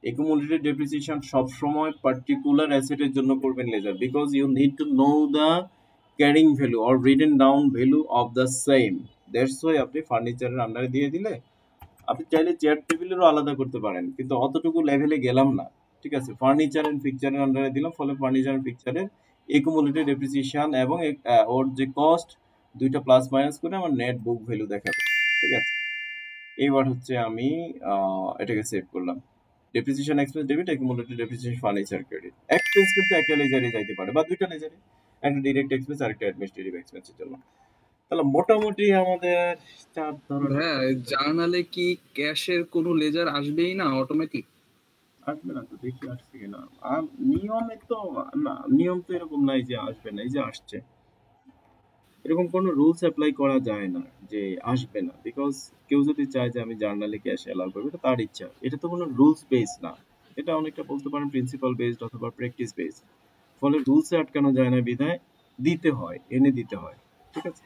[SPEAKER 1] accumulated depreciation সবসময় পার্টিকুলার অ্যাসেটের জন্য করবেন ledger, because you need to know the carrying value or written down value of the same. That's why আপনি ফার্নিচারের আন্ডারে দিয়ে দিলে, আপনি চাইলে চেয়ার টেবিলেরও আলাদা করতে পারেন, কিন্তু অতটুকু লেভেলে গেলাম না। ঠিক আছে, ফার্নিচার এন্ড পিকচারের আন্ডারে দিলাম, ফলে ফার্নিচার এন্ড পিকচারের একুমুলেটেড ডেপ্রিসিয়েশন এবং ওর যে কস্ট দুইটা প্লাস মাইনাস করে আমার নেট বুক ভ্যালু দেখাবে। ঠিক আছে, এইবার হচ্ছে আমি এটাকে সেভ করলাম। Depreciation expense debit, accumulated depreciation furniture credit. Expense কিন্তু একটা লেজারে যাইতে পারে বা দুইটা লেজারে, একটা ডিরেক্ট এক্সপেন্স আর একটা অ্যাডমিনিস্ট্রেটিভ এক্সপেন্সের জন্য। তাহলে মোটামুটি আমাদের 4 ধরনের
[SPEAKER 2] ভাইয়া জার্নালে কি ক্যাশের কোনো লেজার আসবেই না অটোমেটিক?
[SPEAKER 1] আসবে না তো, দেখি আসছে কিনা। আর নিয়মে তো না, নিয়ম তো এরকম নাই যে আসবে না, এই যে আসছে। এরকম কোনো রুলস অ্যাপ্লাই করা যায় না যে আসবে না, বিকজ কেউ যদি চায় যে আমি জার্নালে ক্যাশ অ্যালাউ করবো, এটা তার ইচ্ছা। এটা তো কোনো রুলস বেস না, এটা অনেকটা বলতে পারেন প্রিন্সিপাল বেসড অথবা প্র্যাকটিস বেসড। ফলে রুলসে আটকানো যায় না, বিধায় দিতে হয়, এনে দিতে হয়। ঠিক আছে,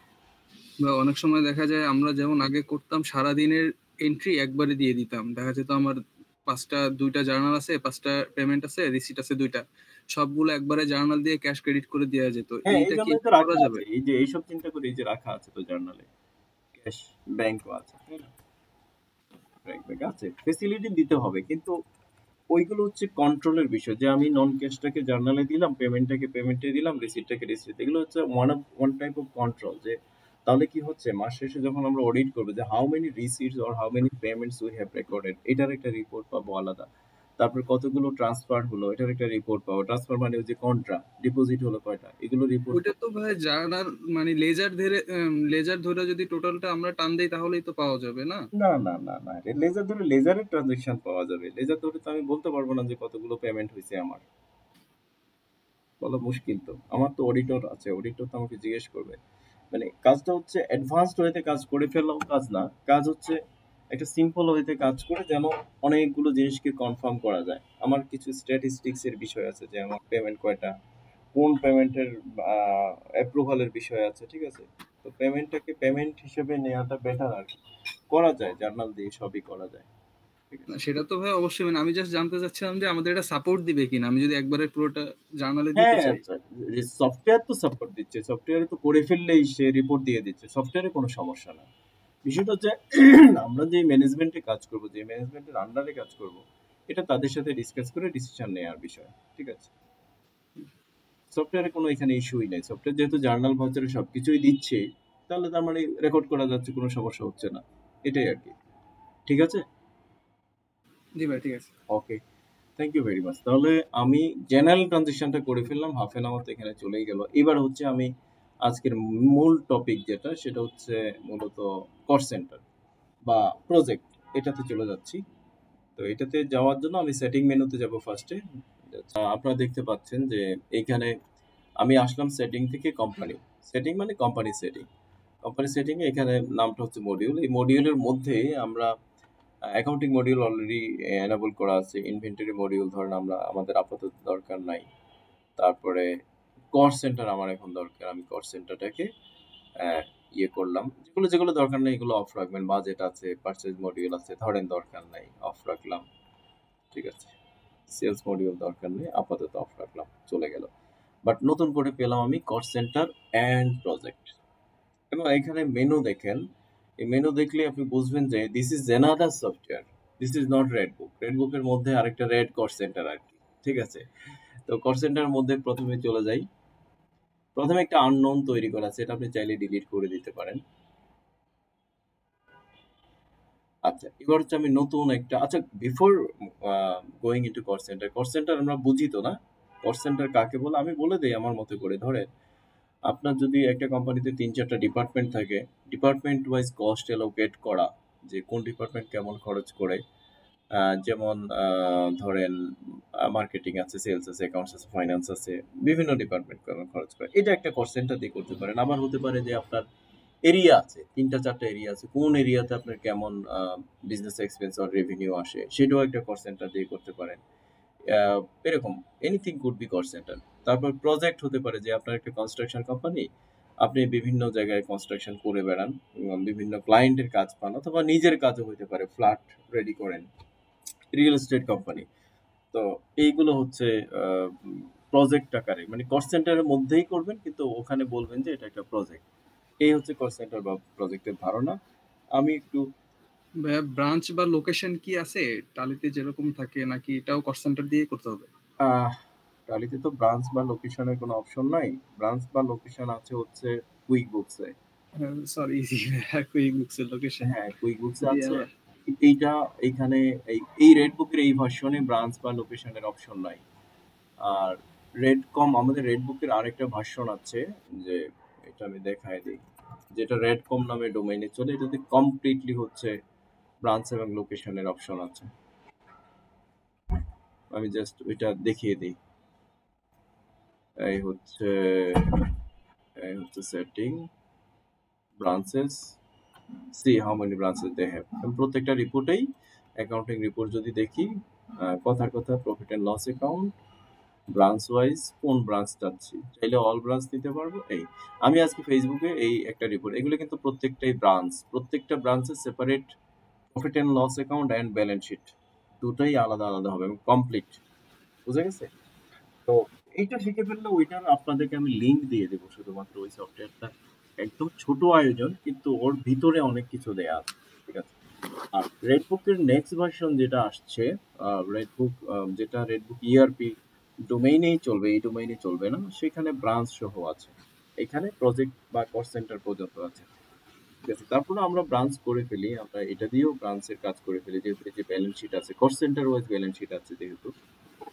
[SPEAKER 2] বা অনেক সময় দেখা যায় আমরা যেমন আগে করতাম সারাদিনের এন্ট্রি একবারে দিয়ে দিতাম, দেখা যেত আমার 2টা জার্নাল আছে, 5টা পেমেন্ট আছে, রিসিট আছে 2টা, সবগুলো একবারে জার্নাল দিয়ে ক্যাশ ক্রেডিট করে দেওয়া যেত।
[SPEAKER 1] হ্যাঁ, এই
[SPEAKER 2] এইটা কি
[SPEAKER 1] জন্যই তো
[SPEAKER 2] করা
[SPEAKER 1] রাখা
[SPEAKER 2] যাবে?
[SPEAKER 1] আছে, এই যে এইসব চিন্তা করে এই যে রাখা আছে তো জার্নালে, ক্যাশ ব্যাংকও আছে, তাই না? ব্যাংক আছে, ফেসিলিটি দিতে হবে, কিন্তু ওইগুলো হচ্ছে কন্ট্রোলের বিষয়, যে আমি নন ক্যাশটাকে জার্নালে দিলাম, পেমেন্টটাকে পেমেন্টে দিলাম, রিসিটটাকে রিসিট। এগুলো হচ্ছে ওয়ান টাইপ অফ কন্ট্রোল। যে তাহলে কি হচ্ছে, মাস শেষে যখন আমরা অডিট করবো যে how many receipts or how many payments we have recorded, এটার একটা রিপোর্ট পাবো আলাদা। তারপর কতগুলো ট্রান্সফার হলো, এটার একটা রিপোর্ট পাবো। ট্রান্সফার মানে ওই যে কন্ট্রা, ডিপোজিট হলো কয়টা, এগুলো রিপোর্ট।
[SPEAKER 2] ওইটা তো ভাই জার্নাল মানে লেজার ধরে যদি টোটালটা আমরা টান দেই তাহলেই তো পাওয়া যাবে না?
[SPEAKER 1] না না না না, লেজার ধরে লেজারের ট্রানজাকশন পাওয়া যাবে। লেজার ধরে তো আমি বলতে পারবো না যে কতগুলো পেমেন্ট হয়েছে আমার, বলা মুশকিল তো। আমার তো অডিটর আছে, অডিটর তো আমাকে জিজ্ঞেস করবে। মানে কাজটা হচ্ছে অ্যাডভান্সড ওয়েতে কাজ করে ফেললেও কাজ না, কাজ হচ্ছে একটা সিম্পল ওয়েতে কাজ করে যেন অনেকগুলো জিনিসকে কনফার্ম করা যায়। আমার কিছু স্ট্যাটিস্টিক্স এর বিষয় আছে, যে আমার পেমেন্ট কয়টা, কোন পেমেন্টের অ্যাপ্রুভালের বিষয় আছে। ঠিক আছে, তো পেমেন্টটাকে পেমেন্ট হিসেবে নেওয়াটা বেটার আর কি। করা যায়, জার্নাল দিয়ে সবই করা যায়। ঠিক
[SPEAKER 2] না,
[SPEAKER 1] আছে,
[SPEAKER 2] সেটা তো ভাই অবশ্যই, মানে আমি জাস্ট জানতে চাচ্ছিলাম যে আমাদের এটা সাপোর্ট দিবে কিনা, আমি যদি একবারে পুরোটা জার্নালে দিতে
[SPEAKER 1] হ্যাঁ,
[SPEAKER 2] চাই।
[SPEAKER 1] আচ্ছা, সফটওয়্যার তো সাপোর্ট দিচ্ছে, সফটওয়্যারে তো করে ফেললেই সে রিপোর্ট দিয়ে দিচ্ছে, সফটওয়্যারে কোনো সমস্যা না। বিষয়টা হচ্ছে আমরা যে ম্যানেজমেন্টে কাজ করব, যে ম্যানেজমেন্টের আন্ডারে কাজ করব, এটা তাদের সাথে ডিসকাস করে ডিসিশন নেওয়ার বিষয়। ঠিক আছে, সফটওয়্যারে কোনো এখানে ইস্যুই নেই। সফটওয়্যার যেহেতু জার্নাল ভাউচারে সবকিছুই দিচ্ছে, তাহলে তার মানে রেকর্ড করা যাচ্ছে, কোনো সমস্যা হচ্ছে না, এটাই আর কি। ঠিক আছে,
[SPEAKER 2] জি ভাই, ঠিক আছে।
[SPEAKER 1] ওকে, থ্যাংক ইউ ভেরি মাচ। তাহলে আমি জেনারেল ট্রানজেকশনটা করে ফেললাম, হাফ এন আওয়ার তো এখানে চলেই গেল। এবার হচ্ছে আমি আজকের মূল টপিক যেটা, সেটা হচ্ছে মূলত কস্ট সেন্টার বা প্রজেক্ট, এটাতে চলে যাচ্ছি। তো এটাতে যাওয়ার জন্য আমি সেটিং মেনুতে যাব ফার্স্টে। আপনারা দেখতে পাচ্ছেন যে এইখানে আমি আসলাম সেটিং থেকে কোম্পানি সেটিং, মানে কোম্পানি সেটিং। কোম্পানি সেটিং এ এখানে নামটা হচ্ছে মডিউল। এই মডিউলের মধ্যে আমরা অ্যাকাউন্টিং মডিউল অলরেডি এনাবল করা আছে। ইনভেন্টরি মডিউল ধরেন আমাদের আপাতত দরকার নাই। তারপরে কস্ট সেন্টার আমার এখন দরকার, আমি কস্ট সেন্টারটাকে ইয়ে করলাম। যেগুলো যেগুলো দরকার নেই এগুলো অফ রাখবেন। বাজেট আছে, পারচেজ মডিউল আছে, ধরেন দরকার নাই, অফ রাখলাম। ঠিক আছে, সেলস মডিউল দরকার নেই, আপাতত অফ রাখলাম, চলে গেল। বাট নতুন করে পেলাম আমি কস্ট সেন্টার অ্যান্ড প্রজেক্ট। এবং এখানে মেনু দেখেন, এই মেনু দেখলে আপনি বুঝবেন যে this is another software, this is not Redbook. রেডবুকের মধ্যে আরেকটা রেড কস্ট সেন্টার আর কি। ঠিক আছে, তো কস্ট সেন্টারের মধ্যে প্রথমে চলে যাই। প্রথমে একটা আননোন তৈরি করা আছে, এটা আপনি চাইলে ডিলিট করে দিতে পারেন। আচ্ছা, এবার হচ্ছে আমি নতুন একটা, আচ্ছা before going into cost centre, cost centre আমরা বুঝি তো না, কস্ট সেন্টার কাকে বলে আমি বলে দেই আমার মতো করে। ধরেন আপনার যদি একটা কোম্পানিতে 3-4টা ডিপার্টমেন্ট থাকে, ডিপার্টমেন্ট ওয়াইজ কস্ট অ্যালোকেট করা, যে কোন ডিপার্টমেন্ট কেমন খরচ করে। যেমন ধরেন মার্কেটিং আছে, সেলস আছে, অ্যাকাউন্টস আছে, ফাইন্যান্স আছে, বিভিন্ন ডিপার্টমেন্ট কেমন খরচ করে, এটা একটা কস্ট সেন্টার দিয়ে করতে পারেন। আবার হতে পারে যে আপনার এরিয়া আছে, 3-4টা এরিয়া আছে, কোন এরিয়াতে আপনার কেমন বিজনেস এক্সপেন্স আর রেভিনিউ আসে, সেটাও একটা কস্ট সেন্টার দিয়ে করতে পারেন। এরকম anything could be cost centre. তারপর প্রজেক্ট হতে পারে যে আপনার একটা কনস্ট্রাকশন কোম্পানি, আপনি বিভিন্ন জায়গায় কনস্ট্রাকশন করে বেড়ান, বিভিন্ন ক্লায়েন্টের কাজ পান, অথবা নিজের কাজও হতে পারে, ফ্ল্যাট রেডি করেন, রিয়েল এস্টেট কোম্পানি। তো এইগুলো হচ্ছে প্রজেক্ট আকারে, মানে কস্ট সেন্টারের মধ্যেই করবেন, কিন্তু ওখানে বলবেন যে এটা একটা প্রজেক্ট। এই হচ্ছে কস্ট সেন্টার বা প্রজেক্টের ধারণা। আমি একটু
[SPEAKER 2] ব্রাঞ্চ বা লোকেশন কি আছে টালিতে যেরকম থাকে, নাকি এটাও কস্ট সেন্টার দিয়ে করতে হবে?
[SPEAKER 1] টালিতে তো ব্রাঞ্চ বা লোকেশনের কোনো অপশন নাই। ব্রাঞ্চ বা লোকেশন আছে হচ্ছে কুইক বুকসে।
[SPEAKER 2] সরি, কুইক বুকসের লোকেশন।
[SPEAKER 1] হ্যাঁ, কুইক বুকসে
[SPEAKER 2] জি
[SPEAKER 1] আছে।
[SPEAKER 2] আমার
[SPEAKER 1] এইটা এইখানে এই রেড বুকের এই ভার্সনে ব্রাঞ্চ বা লোকেশনের অপশন নাই। আর রেডকম, আমাদের রেড বুকের আরেকটা ভার্সন আছে, যে এটা আমি দেখাই দিই, যেটা রেডকম নামে ডোমেইনে চলে। এটাতে কমপ্লিটলি হচ্ছে ব্রাঞ্চ এবং লোকেশনের অপশন আছে। আমি জাস্ট ওইটা দেখিয়ে দিই। এই হচ্ছে setting, branches, see how many branches they have. প্রত্যেকটা রিপোর্টেই অ্যাকাউন্টিং রিপোর্ট যদি দেখি, কথার কথা profit and loss account, branch wise কোন ব্রাঞ্চ চাচ্ছি, চাইলে অল ব্রাঞ্চ নিতে পারবো। এই আমি আজকে ফেসবুকে এই একটা রিপোর্ট, এগুলো কিন্তু প্রত্যেকটাই ব্রাঞ্চ, প্রত্যেকটা ব্রাঞ্চের separate profit and loss account and balance sheet, দুটোই আলাদা আলাদা হবে এবং কমপ্লিট। বুঝা গেছে? তো এইটা শিখে ফেললে ওইটার আপনাদেরকে আমি লিঙ্ক দিয়ে দেবো, শুধুমাত্র ওই সফটওয়্যারটা একদম ছোট আয়োজন, কিন্তু ওর ভিতরে অনেক কিছু দেয়া আছে। ঠিক আছে? আর রেডবুকের নেক্সট ভার্সন যেটা আসছে, রেডবুক, যেটা রেডবুক ইআরপি ডোমেইনেই চলবে, এই ডোমেইনে চলবে না, সেখানে ব্রাঞ্চ সহ আছে, এখানে প্রজেক্ট বা কস্ট সেন্টার পর্যন্ত আছে। ঠিক আছে? তারপরে আমরা ব্রাঞ্চ করে ফেলি, আমরা এটা দিয়েও ব্রাঞ্চের কাজ করে ফেলি, যেহেতু এই যে ব্যালেন্স শিট আছে, cost centre wise balance sheet আছে যেহেতু,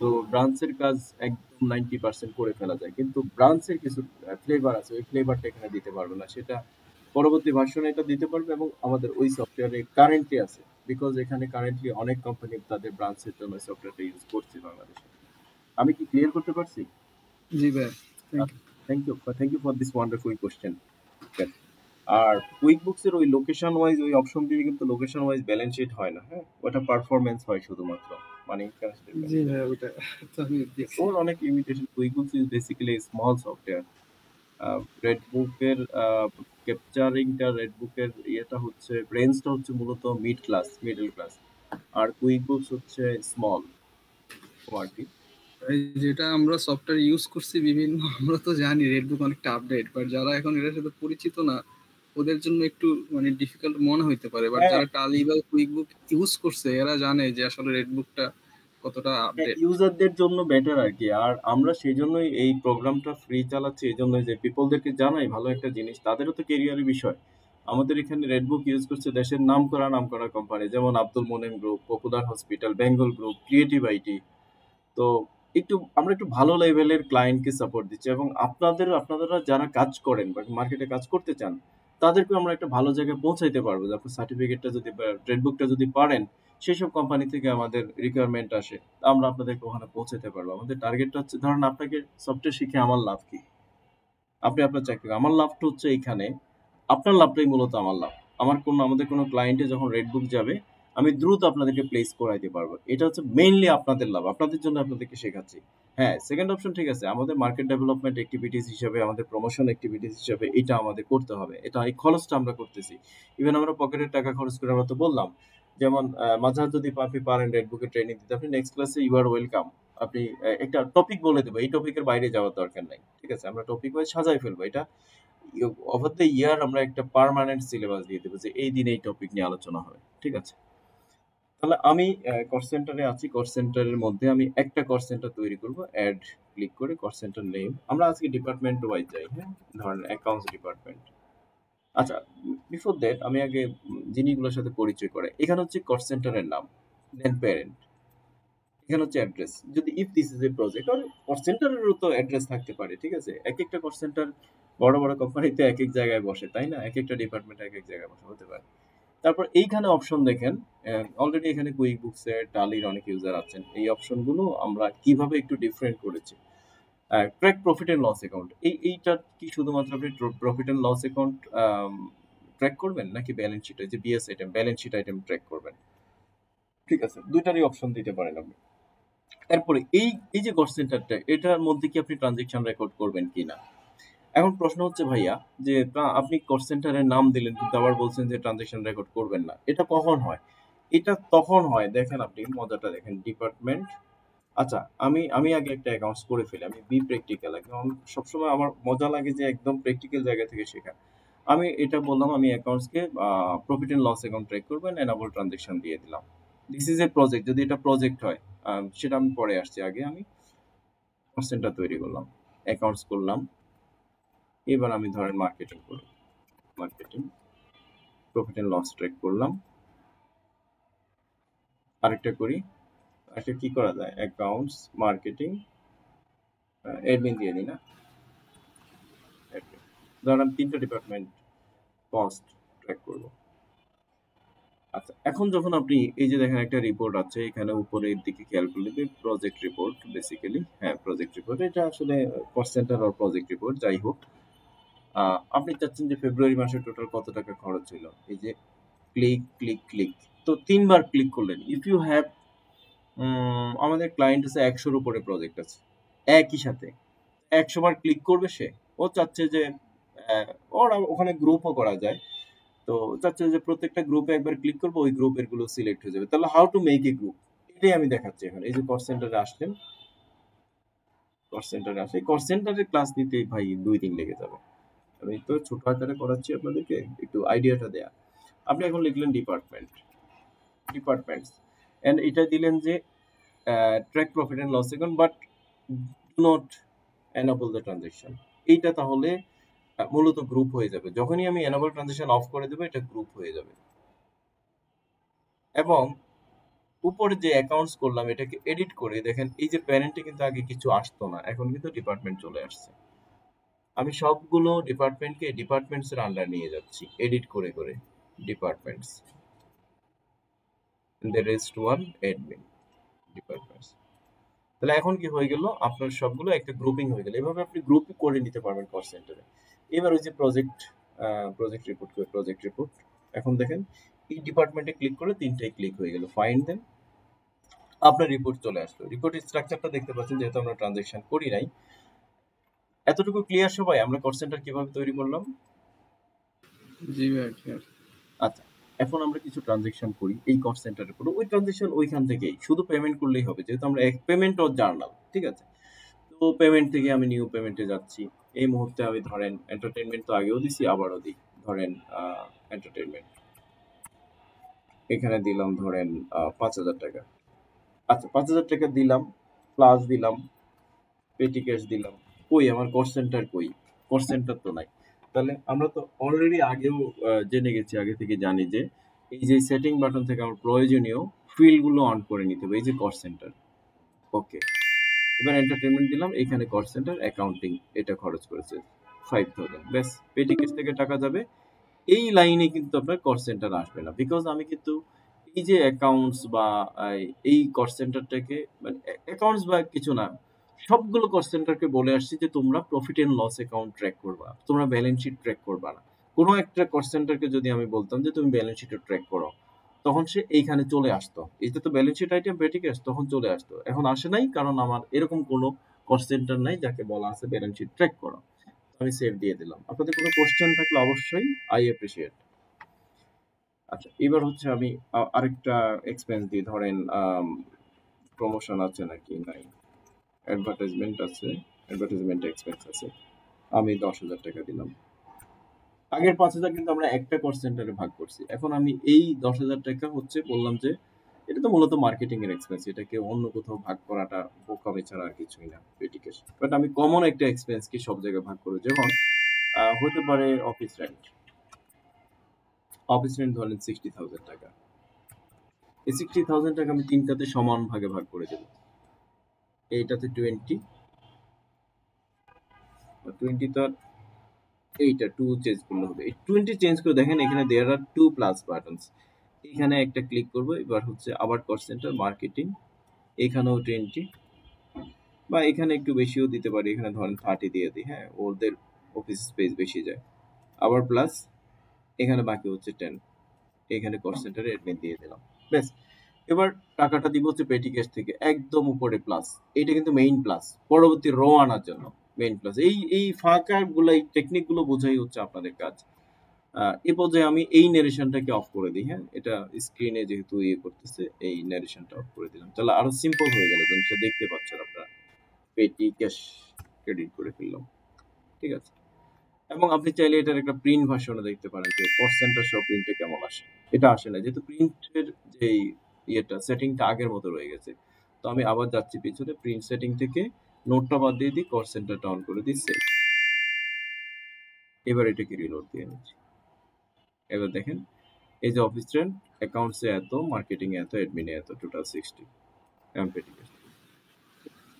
[SPEAKER 1] তো ব্রাঞ্চের কাজ একদম 90% করে ফেলা যায়। কিন্তু ব্রাঞ্চের কিছু ফ্লেভার আছে, ওই ফ্লেভারটা এখানে দিতে পারবে না, সেটা পরবর্তী ভার্সনে এটা দিতে পারবে, এবং আমাদের ওই সফটওয়্যারে কারেন্টলি আছে, বিকজ এখানে কারেন্টলি অনেক কোম্পানি তাদের ব্রাঞ্চের জন্য সফটওয়্যারটা ইউজ করছে বাংলাদেশে। আমি কি ক্লিয়ার করতে পারছি?
[SPEAKER 2] জি ভাই, thank you.
[SPEAKER 1] Thank you for this wonderful question. আর কুইক বুকসের ওই লোকেশন ওয়াইজ ওই অপশন দিয়ে কিন্তু লোকেশন ওয়াইজ ব্যালেন্স শিট হয় না, হ্যাঁ, ওটা পারফরমেন্স হয় শুধুমাত্র, মানে ইনকাম স্টেটমেন্ট।
[SPEAKER 2] জি ভাই, ওটা তো আমি দেখছি।
[SPEAKER 1] ওর অনেক limitation. Quick books is basically small software. Red বুকের ক্যাপচারিংটা, রেড বুকের ইয়েটা হচ্ছে, রেঞ্জটা হচ্ছে মূলত মিডল ক্লাস, আর কুইক বুকস হচ্ছে স্মল আর কি।
[SPEAKER 2] এই যেটা আমরা সফটওয়্যার ইউজ করছি বিভিন্ন, আমরা তো জানি রেডবুক অনেকটা আপডেট, বাট যারা এখন এটার সাথে পরিচিত না ওদের জন্য একটু মানে ডিফিকাল্ট মনে হইতে পারে, বাট
[SPEAKER 1] হ্যাঁ,
[SPEAKER 2] যারা টালি বা কুইকবুক ইউজ করছে এরা জানে যে আসলে রেডবুকটা কতটা আপডেট।
[SPEAKER 1] ইউজারদের জন্য বেটার আর কি। আর আমরা সেই জন্যই এই প্রোগ্রামটা ফ্রি চালাচ্ছি, এই জন্য যে পিপলদেরকে জানাই ভালো একটা জিনিস, তাদেরও তো কেরিয়ারের বিষয়। আমাদের এখানে রেডবুক ইউজ করছে দেশের নাম করা কোম্পানি, যেমন Abdul Monem group, popular hospital, Bengal group, creative IT. তো আমরা একটু ভালো লেভেলের ক্লায়েন্টকে সাপোর্ট দিচ্ছি, এবং আপনারা যারা কাজ করেন বা মার্কেটে কাজ করতে চান, তাদেরকে আমরা একটা ভালো জায়গায় পৌঁছাইতে পারবো, যে আপনার সার্টিফিকেটটা যদি, রেডবুকটা যদি পারেন, সেসব কোম্পানি থেকে আমাদের রিকোয়ারমেন্ট আসে, আমরা আপনাদেরকে ওখানে পৌঁছাতে পারবো। আমাদের টার্গেটটা হচ্ছে, ধরেন আপনাকে সফটওয়্যার শিখে আমার লাভ কি, আপনি আপনার চাকরি, আমার লাভটা হচ্ছে এইখানে, আপনার লাভটাই মূলত আমার লাভ। আমাদের কোনো ক্লায়েন্টে যখন রেডবুক যাবে, আমি দ্রুত আপনাদেরকে প্লেস করাইতে পারবো, এটা হচ্ছে মেইনলি আপনাদের লাভ, আপনাদের জন্য আপনাদেরকে শেখাচ্ছি। হ্যাঁ, সেকেন্ড অপশন ঠিক আছে, আমাদের মার্কেট ডেভেলপমেন্ট অ্যাক্টিভিটিস হিসাবে, আমাদের প্রমোশন অ্যাক্টিভিটিস হিসাবে এটা আমাদের করতে হবে, এটা এই খরচটা আমরা করতেছি। ইভেন আমরা পকেটের টাকা খরচ করে, আমরা তো বললাম, যেমন মাঝার যদি আপনি পারেন রেডবুকে ট্রেনিং দিতে, আপনি নেক্সট ক্লাসে ইউ আর ওয়েলকাম। আপনি একটা টপিক বলে দেবো, এই টপিকের বাইরে যাওয়ার দরকার নাই। ঠিক আছে? আমরা টপিক ওয়াইজ সাজাই ফেলবো, এটা ওভার দ্য ইয়ার আমরা একটা পার্মানেন্ট সিলেবাস দিয়ে দেবো, যে এই দিন এই টপিক নিয়ে আলোচনা হবে। ঠিক আছে? তাহলে আমি কস্ট সেন্টারে আছি, কস্ট সেন্টারের মধ্যে আমি একটা কস্ট সেন্টার তৈরি করব, অ্যাড ক্লিক করে কস্ট সেন্টার নেম, আমরা আজকে ডিপার্টমেন্ট ওয়াইজ যাই, হ্যাঁ, ধরেন অ্যাকাউন্টস ডিপার্টমেন্ট। আচ্ছা, বিফোর দ্যাট আমি আগে জিনিসগুলোর সাথে পরিচয় করে, এখানে হচ্ছে কস্ট সেন্টারের নাম, দেন প্যারেন্ট, এখানে হচ্ছে অ্যাড্রেস। যদি if this is a project, আর কস্ট সেন্টারেরও তো অ্যাড্রেস থাকতে পারে। ঠিক আছে? এক একটা কস্ট সেন্টার বড় বড় কোম্পানিতে এক এক জায়গায় বসে, তাই না? এক একটা ডিপার্টমেন্ট এক এক জায়গায় বসে, হতে পারে। তারপর এইখানে অপশন দেখেন, অলরেডি এখানে কুইক বুকসের, টালির অনেক ইউজার আছেন, এই অপশনগুলো আমরা কিভাবে একটু ডিফারেন্ট করেছি। Track profit and loss account, এইটা কি শুধুমাত্র আপনি profit and loss account track করবেন, নাকি ব্যালেন্স শিট, যে BS item, balance sheet item track করবেন? ঠিক আছে, দুইটারই অপশন দিতে পারেন আপনি। তারপরে এই যে কস্ট সেন্টারটা, এটার মধ্যে কি আপনি ট্রানজেকশন রেকর্ড করবেন কিনা? এখন প্রশ্ন হচ্ছে ভাইয়া যে আপনি কস্ট সেন্টারের নাম দিলেন কিন্তু আবার বলছেন যে ট্রানজেকশন রেকর্ড করবেন না, এটা কখন হয়? এটা তখন হয়, দেখেন আপনি মজাটা দেখেন, ডিপার্টমেন্ট। আচ্ছা, আমি আমি আগে একটা অ্যাকাউন্টস করে ফেলি, আমি বি প্র্যাকটিক্যাল, একদম সবসময় আমার মজা লাগে যে একদম প্র্যাকটিক্যাল জায়গা থেকে শেখা। আমি এটা বললাম আমি অ্যাকাউন্টসকে profit and loss account track করবেন, এনাবল ট্রানজেকশন দিয়ে দিলাম। দিস ইজ এ প্রজেক্ট, যদি এটা প্রজেক্ট হয় সেটা আমি পরে আসছি, আগে আমি কনসেন্টটা তৈরি করলাম, অ্যাকাউন্টস করলাম। এবার আমি ধরেন মার্কেটিং করি, marketing profit and loss track করলাম। আরেকটা করি, একটা কি করা যায়, অ্যাকাউন্টস মার্কেটিং অ্যাডমিন দিয়ে দিই না, admin। ধরেন 3টা ডিপার্টমেন্ট কস্ট ট্র্যাক করব। আচ্ছা, এখন যখন আপনি এই যে দেখেন একটা রিপোর্ট আছে এখানে উপরের দিকে খেয়াল করলে, প্রজেক্ট রিপোর্ট বেসিক্যালি, হ্যাঁ প্রজেক্ট রিপোর্ট, এটা আসলে কস্ট সেন্টার আর প্রজেক্ট রিপোর্ট যাই হোক। আপনি চাচ্ছেন যে ফেব্রুয়ারি মাসে টোটাল কত টাকা খরচ হলো, এই যে ক্লিক ক্লিক ক্লিক, তো 3বার ক্লিক করলেন। ইফ ইউ হ্যাভ, আমাদের ক্লায়েন্ট আছে 100-র উপরে প্রজেক্ট আছে একই সাথে, 100 বার ক্লিক করবে সে। ও চাচ্ছে যে ওরা ওখানে গ্রুপও করা যায়, তো চাচ্ছে যে প্রত্যেকটা গ্রুপে একবার ক্লিক করবো, ওই গ্রুপের গুলো সিলেক্ট হয়ে যাবে। তাহলে how to make a group, এটাই আমি দেখাচ্ছি এখন। এই যে কস্ট সেন্টারে আসলেন, কস্ট সেন্টারে আসে, কস্ট সেন্টারের ক্লাস নিতে ভাই 2 দিন লেগে যাবে, আমি তো ছোট আকারে করাচ্ছি আপনাদেরকে, একটু আইডিয়াটা দেয়া। আপনি এখন লিখলেন ডিপার্টমেন্ট, ডিপার্টমেন্টস, এন্ড এটা দিলেন যে track profit and loss account, but do not enable the transaction. এইটা তাহলে মূলত গ্রুপ হয়ে যাবে, যখনই আমি এনাবল ট্রানজেকশন অফ করে দেবো এটা গ্রুপ হয়ে যাবে। এবং উপরে যে অ্যাকাউন্টস করলাম এটাকে এডিট করে দেখেন, এই যে প্যারেন্টে কিন্তু আগে কিছু আসতো না, এখন কিন্তু ডিপার্টমেন্ট চলে আসছে। আমি সবগুলো ডিপার্টমেন্টকে ডিপার্টমেন্টস এর আন্ডার নিয়ে যাচ্ছি এডিট করে করে, departments, the rest one admin, departments. তাহলে এখন কি হয়ে গেল, আপনার সবগুলো একটা গ্রুপিং হয়ে গেল। এভাবে আপনি গ্রুপ করে নিতে পারবেন কস্ট সেন্টারে। এবার ওই যে প্রজেক্ট রিপোর্ট করে, প্রজেক্ট রিপোর্ট, এখন দেখেন এই ডিপার্টমেন্টে ক্লিক করলে 3টাই ক্লিক হয়ে গেল, ফাইন্ড দেন, আপনার রিপোর্ট চলে আসলো। রিপোর্টের স্ট্রাকচারটা দেখতে পাচ্ছেন, যেহেতু আমরা ট্রানজাকশন করি নাই। এতটুকু ক্লিয়ার সবাই, আমরা কস্ট সেন্টার কিভাবে তৈরি করলাম?
[SPEAKER 2] জি ভাই ক্লিয়ার।
[SPEAKER 1] আচ্ছা, এখন আমরা কিছু ট্রানজাকশন করি এই কস্ট সেন্টারের উপর, ওই ট্রানজাকশন ওইখান থেকেই শুধু পেমেন্ট করলেই হবে, যেহেতু আমরা পেমেন্ট ও জার্নাল, ঠিক আছে। তো পেমেন্ট থেকে আমি নিউ পেমেন্টে যাচ্ছি। এই মুহূর্তে আমি ধরেন এন্টারটেইনমেন্ট তো আগেও দিছি, আবারও দিই, ধরেন এন্টারটেইনমেন্ট, এখানে দিলাম ধরেন 5,000 টাকা। আচ্ছা, 5,000 টাকা দিলাম, প্লাস দিলাম, পেটি ক্যাশ দিলাম। কই আমার কস্ট সেন্টার কই? কস্ট সেন্টার তো নাই। তাহলে আমরা তো অলরেডি আগেও জেনে গেছি, আগে থেকে জানি যে এই যে সেটিং বাটন থেকে আমার প্রয়োজনীয় ফিল্ড গুলো অন করে নিতে হবে। এই যে কস্ট সেন্টার, ওকে। এবার এন্টারটেনমেন্ট দিলাম, এখানে কস্ট সেন্টার অ্যাকাউন্টিং, এটা খরচ করেছে 5,000, ব্যাস। পেটি ক্যাশ থেকে টাকা যাবে, এই লাইনে কিন্তু আপনার কস্ট সেন্টার আসবে না, বিকজ আমি কিন্তু এই যে অ্যাকাউন্টস বা এই কস্ট সেন্টারটাকে, মানে অ্যাকাউন্টস বা কিছু না, সবগুলো কস্ট সেন্টারকে বলে আসছি যে তোমরা profit and loss account track করবা, তোমরা ব্যালেন্স শিট ট্র্যাক করবা না। কোনো একটা কস্ট সেন্টারকে যদি আমি বলতাম যে তুমি ব্যালেন্স শিটটা ট্র্যাক করো, তখন সে এইখানে চলে আসতো, এইটা তো ব্যালেন্স শিট আইটেম পেটি ক্যাশ, তখন চলে আসতো। এখন আসে নাই, কারণ আমার এরকম কোনো কস্ট সেন্টার নাই যাকে বলা আছে ব্যালেন্স শিট ট্র্যাক করো। আমি সেভ দিয়ে দিলাম। আপনাদের কোনো কোশ্চেন থাকলে অবশ্যই আই অ্যাপ্রিসিয়েট। আচ্ছা, এবার হচ্ছে আমি আরেকটা এক্সপেন্স দিই, ধরেন প্রমোশন আছে নাকি নাই, অ্যাডভার্টাইজমেন্ট আছে, অ্যাডভার্টাইজমেন্ট এক্সপেন্স আছে, আমি 10,000 টাকা দিলাম। আগের 5,000 কিন্তু আমরা একটা কস্ট সেন্টারে ভাগ করছি, এখন আমি এই 10,000 টাকা হচ্ছে বললাম যে এটা তো মূলত মার্কেটিং এর এক্সপেন্স, এটাকে অন্য কোথাও ভাগ করাটা বোকামি ছাড়া আর কিছুই না, পেটিকেশ। বাট আমি কমন একটা এক্সপেন্স কি সব জায়গায় ভাগ করবো, যেমন হতে পারে অফিস রেন্ট, অফিস রেন্ট ধরেন 60,000 টাকা। এই 60,000 টাকা আমি 3টাতে সমান ভাগে ভাগ করে দেবো। এইটাতে 20, 20 তো আর এইটা 2 চেঞ্জ করলে হবে, এই 20 চেঞ্জ করে দেখেন এখানে দেয়ার আর 2 প্লাস বাটনস, এখানে একটা ক্লিক করবো। এবার হচ্ছে আবার কস্ট সেন্টার মার্কেটিং, এখানেও 20, বা এখানে একটু বেশিও দিতে পারি, এখানে ধরেন 30 দিয়ে দিই, হ্যাঁ ওদের অফিস স্পেস বেশি যায়। আবার প্লাস, এখানে বাকি হচ্ছে 10, এখানে কস্ট সেন্টারে অ্যাডমিন দিয়ে দিলাম, ব্যাস। এবার টাকাটা দিব হচ্ছে পেটি ক্যাশ থেকে একদম উপরে প্লাস, এইটা কিন্তু মেইন প্লাস পরবর্তী রো আনার জন্য মেইন প্লাস। এই ফাঁকা গুলো, এই টেকনিক গুলো বোঝাই হচ্ছে আপনাদের কাজ। এ পর্যায়ে আমি এই ন্যারেশনটাকে অফ করে দিই। হ্যাঁ, এটা স্ক্রিনে যেহেতু ইয়ে করতেছে, এই ন্যারেশনটা অফ করে দিলাম। তাহলে আরো সিম্পল হয়ে গেল, জিনিসটা দেখতে পাচ্ছেন আপনারা। পেটি ক্যাশ ক্রেডিট করে ফেললাম, ঠিক আছে। এবং আপনি চাইলে এটার একটা প্রিন্ট ভার্সনও দেখতে পারেন যে পার্সেন্টেজ সহ প্রিন্টে কেমন আসে। এটা আসে না, যেহেতু প্রিন্টের যে ইয়েটা সেটিংটা আগের মতো রয়ে গেছে। তো আমি আবার যাচ্ছি পিছনে, প্রিন্ট সেটিং থেকে নোটটা বাদ দিয়ে দিই, কস্ট সেন্টারটা অন করে দিই, সেভ। এবার এটাকে রিলোড দিয়ে নিচ্ছি। এবার দেখেন এই যে অফিস ট্রেন্ড, অ্যাকাউন্টসে এত, মার্কেটিং এ এত, অ্যাডমিনে এত, টোটাল 60 এমপিটি।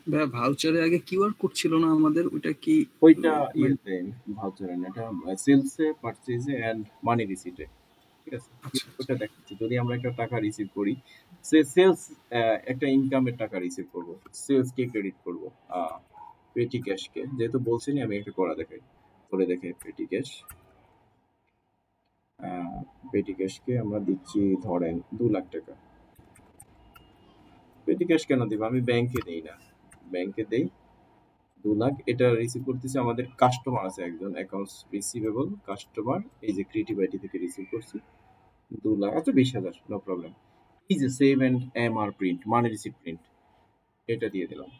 [SPEAKER 2] ভাই ভাউচারে আগে কিউআর কোড ছিল না আমাদের, ওইটা কি
[SPEAKER 1] ওইটা ইয়েতে ভাউচারে না, এটা সেলসে, পারচেজে এন্ড মানি রিসিটে, ঠিক আছে।
[SPEAKER 2] আচ্ছা
[SPEAKER 1] ওটা দেখাচ্ছি, যদি আমরা একটা টাকা রিসিভ করি, সেলস একটা ইনকামের টাকা রিসিভ করব, সেলস কে ক্রেডিট করব, পেটি ক্যাশকে, যেহেতু বলছেন আমি একটা করা দেখাই, করে দেখাই। পেটি ক্যাশকে আমরা দিচ্ছি ধরেন 2 লাখ টাকা। পেটি ক্যাশ কেন দিব, আমি ব্যাংকে দেই না, ব্যাংকে দেই 2 লাখ। এটা রিসিভ করতেছে আমাদের কাস্টমার আছে একজন, অ্যাকাউন্টস রিসিভেবল কাস্টমার, এই যে ক্রিয়েটিভ আইটি থেকে রিসিভ করছি 2 লাখ, আচ্ছা 20,000, নো প্রবলেম। এই যে সেভ এন্ড এমআর প্রিন্ট, মানে রিসিভ প্রিন্ট, এটা দিয়ে দিলাম।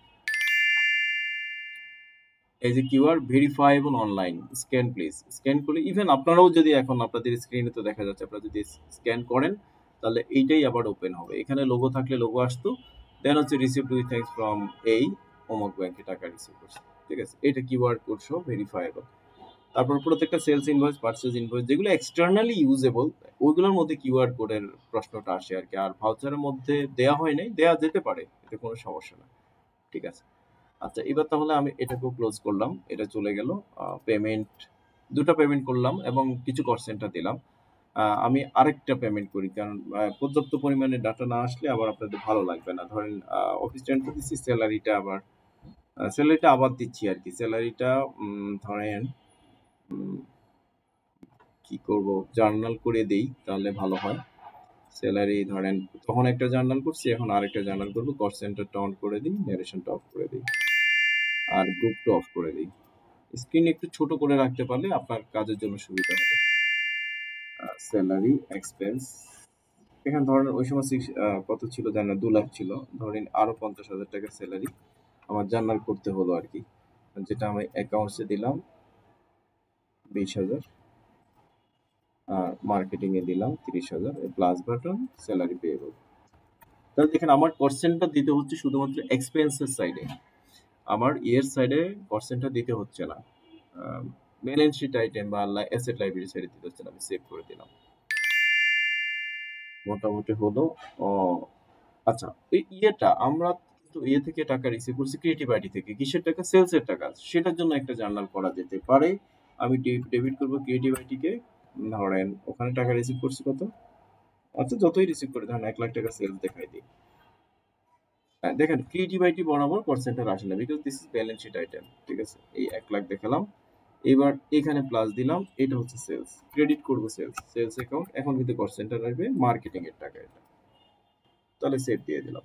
[SPEAKER 1] এই যে QR verifiable online, scan please, scan করলে ইভেন আপনারাও যদি এখন আপনাদের স্ক্রিনে তো দেখা যাচ্ছে, আপনারা যদি স্ক্যান করেন তাহলে এইটাই আবার ওপেন হবে। এখানে লোগো থাকলে লোগো আসতো, দেন হচ্ছে রিসিভড উইথ থ্যাঙ্কস ফ্রম এই অমুক ব্যাংকে টাকা রিসিভ করছে, ঠিক আছে। এটা কিউআর কোড সহ ভেরিফায়েবল। তারপর প্রত্যেকটা সেলস ইনভয়েস, পারচেজ ইনভয়েস, যেগুলো এক্সটার্নালি ইউজেবল, ওইগুলোর মধ্যে কিউআর কোডের প্রশ্নটা আসে আর কি। আর ভাউচারের মধ্যে দেয়া হয় নাই, দেয়া যেতে পারে, এতে কোনো সমস্যা না, ঠিক আছে। আচ্ছা, এবার তাহলে আমি এটাকেও ক্লোজ করলাম, এটা চলে গেল। পেমেন্ট, দুটো পেমেন্ট করলাম এবং কিছু কস্ট সেন্টার দিলাম। আমি আরেকটা পেমেন্ট করি, কারণ পর্যাপ্ত পরিমাণে ডাটা না আসলে আবার আপনাদের ভালো লাগবে না। ধরেন অফিস রেন্টটা দিচ্ছি, স্যালারিটা আবার দিচ্ছি আর কি। স্যালারিটা ধরেন কি করব, জার্নাল করে দেই তাহলে ভালো হয়। স্যালারি ধরেন তখন একটা জার্নাল করছি, এখন আরেকটা জার্নাল করবো। কস্ট সেন্টারটা অন করে দিই, ন্যারেশনটা অফ করে দিই, আর গ্রুপটা অফ করে দিই। স্ক্রিন একটু ছোট করে রাখতে পারলে আপনার কাজের জন্য সুবিধা হবে। স্যালারি এক্সপেন্স, এখানে ধরেন ওই সময় কত ছিল জানা, 2 লাখ ছিল, ধরেন আরো 50,000 টাকা স্যালারি আমার জার্নাল করতে হলো আর কি, যেটা আমি অ্যাকাউন্টসে দিলাম 20,000, আর মার্কেটিং এ দিলাম 30,000, প্লাস বাটন স্যালারি পেয়েবল। তাহলে দেখেন আমার পার্সেন্টটা দিতে হচ্ছে শুধুমাত্র এক্সপেন্সের সাইডে, আমার ইয়ের সাইডে পার্সেন্টটা দিতে হচ্ছে না। ব্যালেন্স শিট আইটেম বা অ্যাসেট লাইব্রেরি সাইডে দিতে হচ্ছে না। আমি সেভ করে দিলাম, মোটামুটি হলো। আচ্ছা, এই ইয়েটা আমরা কিন্তু ইয়ে থেকে টাকা রিসিভ করছি, ক্রিয়েটিভ আইটি থেকে, কিসের টাকা, সেলসের টাকা, সেটার জন্য একটা জার্নাল করা যেতে পারে। আমি ডেবিট করবো ক্রিয়েটিভ আইটি কে, ধরেন ওখানে টাকা রিসিভ করছি কত, আচ্ছা যতই রিসিভ করে, ধরেন 1 লাখ টাকা সেলস দেখাই দিই। দেখেন ক্রিয়েটিভ আইটি বরাবর পার্সেন্টেজ আসে না, because this is balance sheet item, ঠিক আছে। এই 1 লাখ দেখালাম, এবার এখানে প্লাস দিলাম, এটা হচ্ছে সেলস, ক্রেডিট করবো সেলস অ্যাকাউন্ট, এখন কিন্তু পার্সেন্টেজ আসবে মার্কেটিং এর টাকা, এটা তাহলে সেভ দিয়ে দিলাম,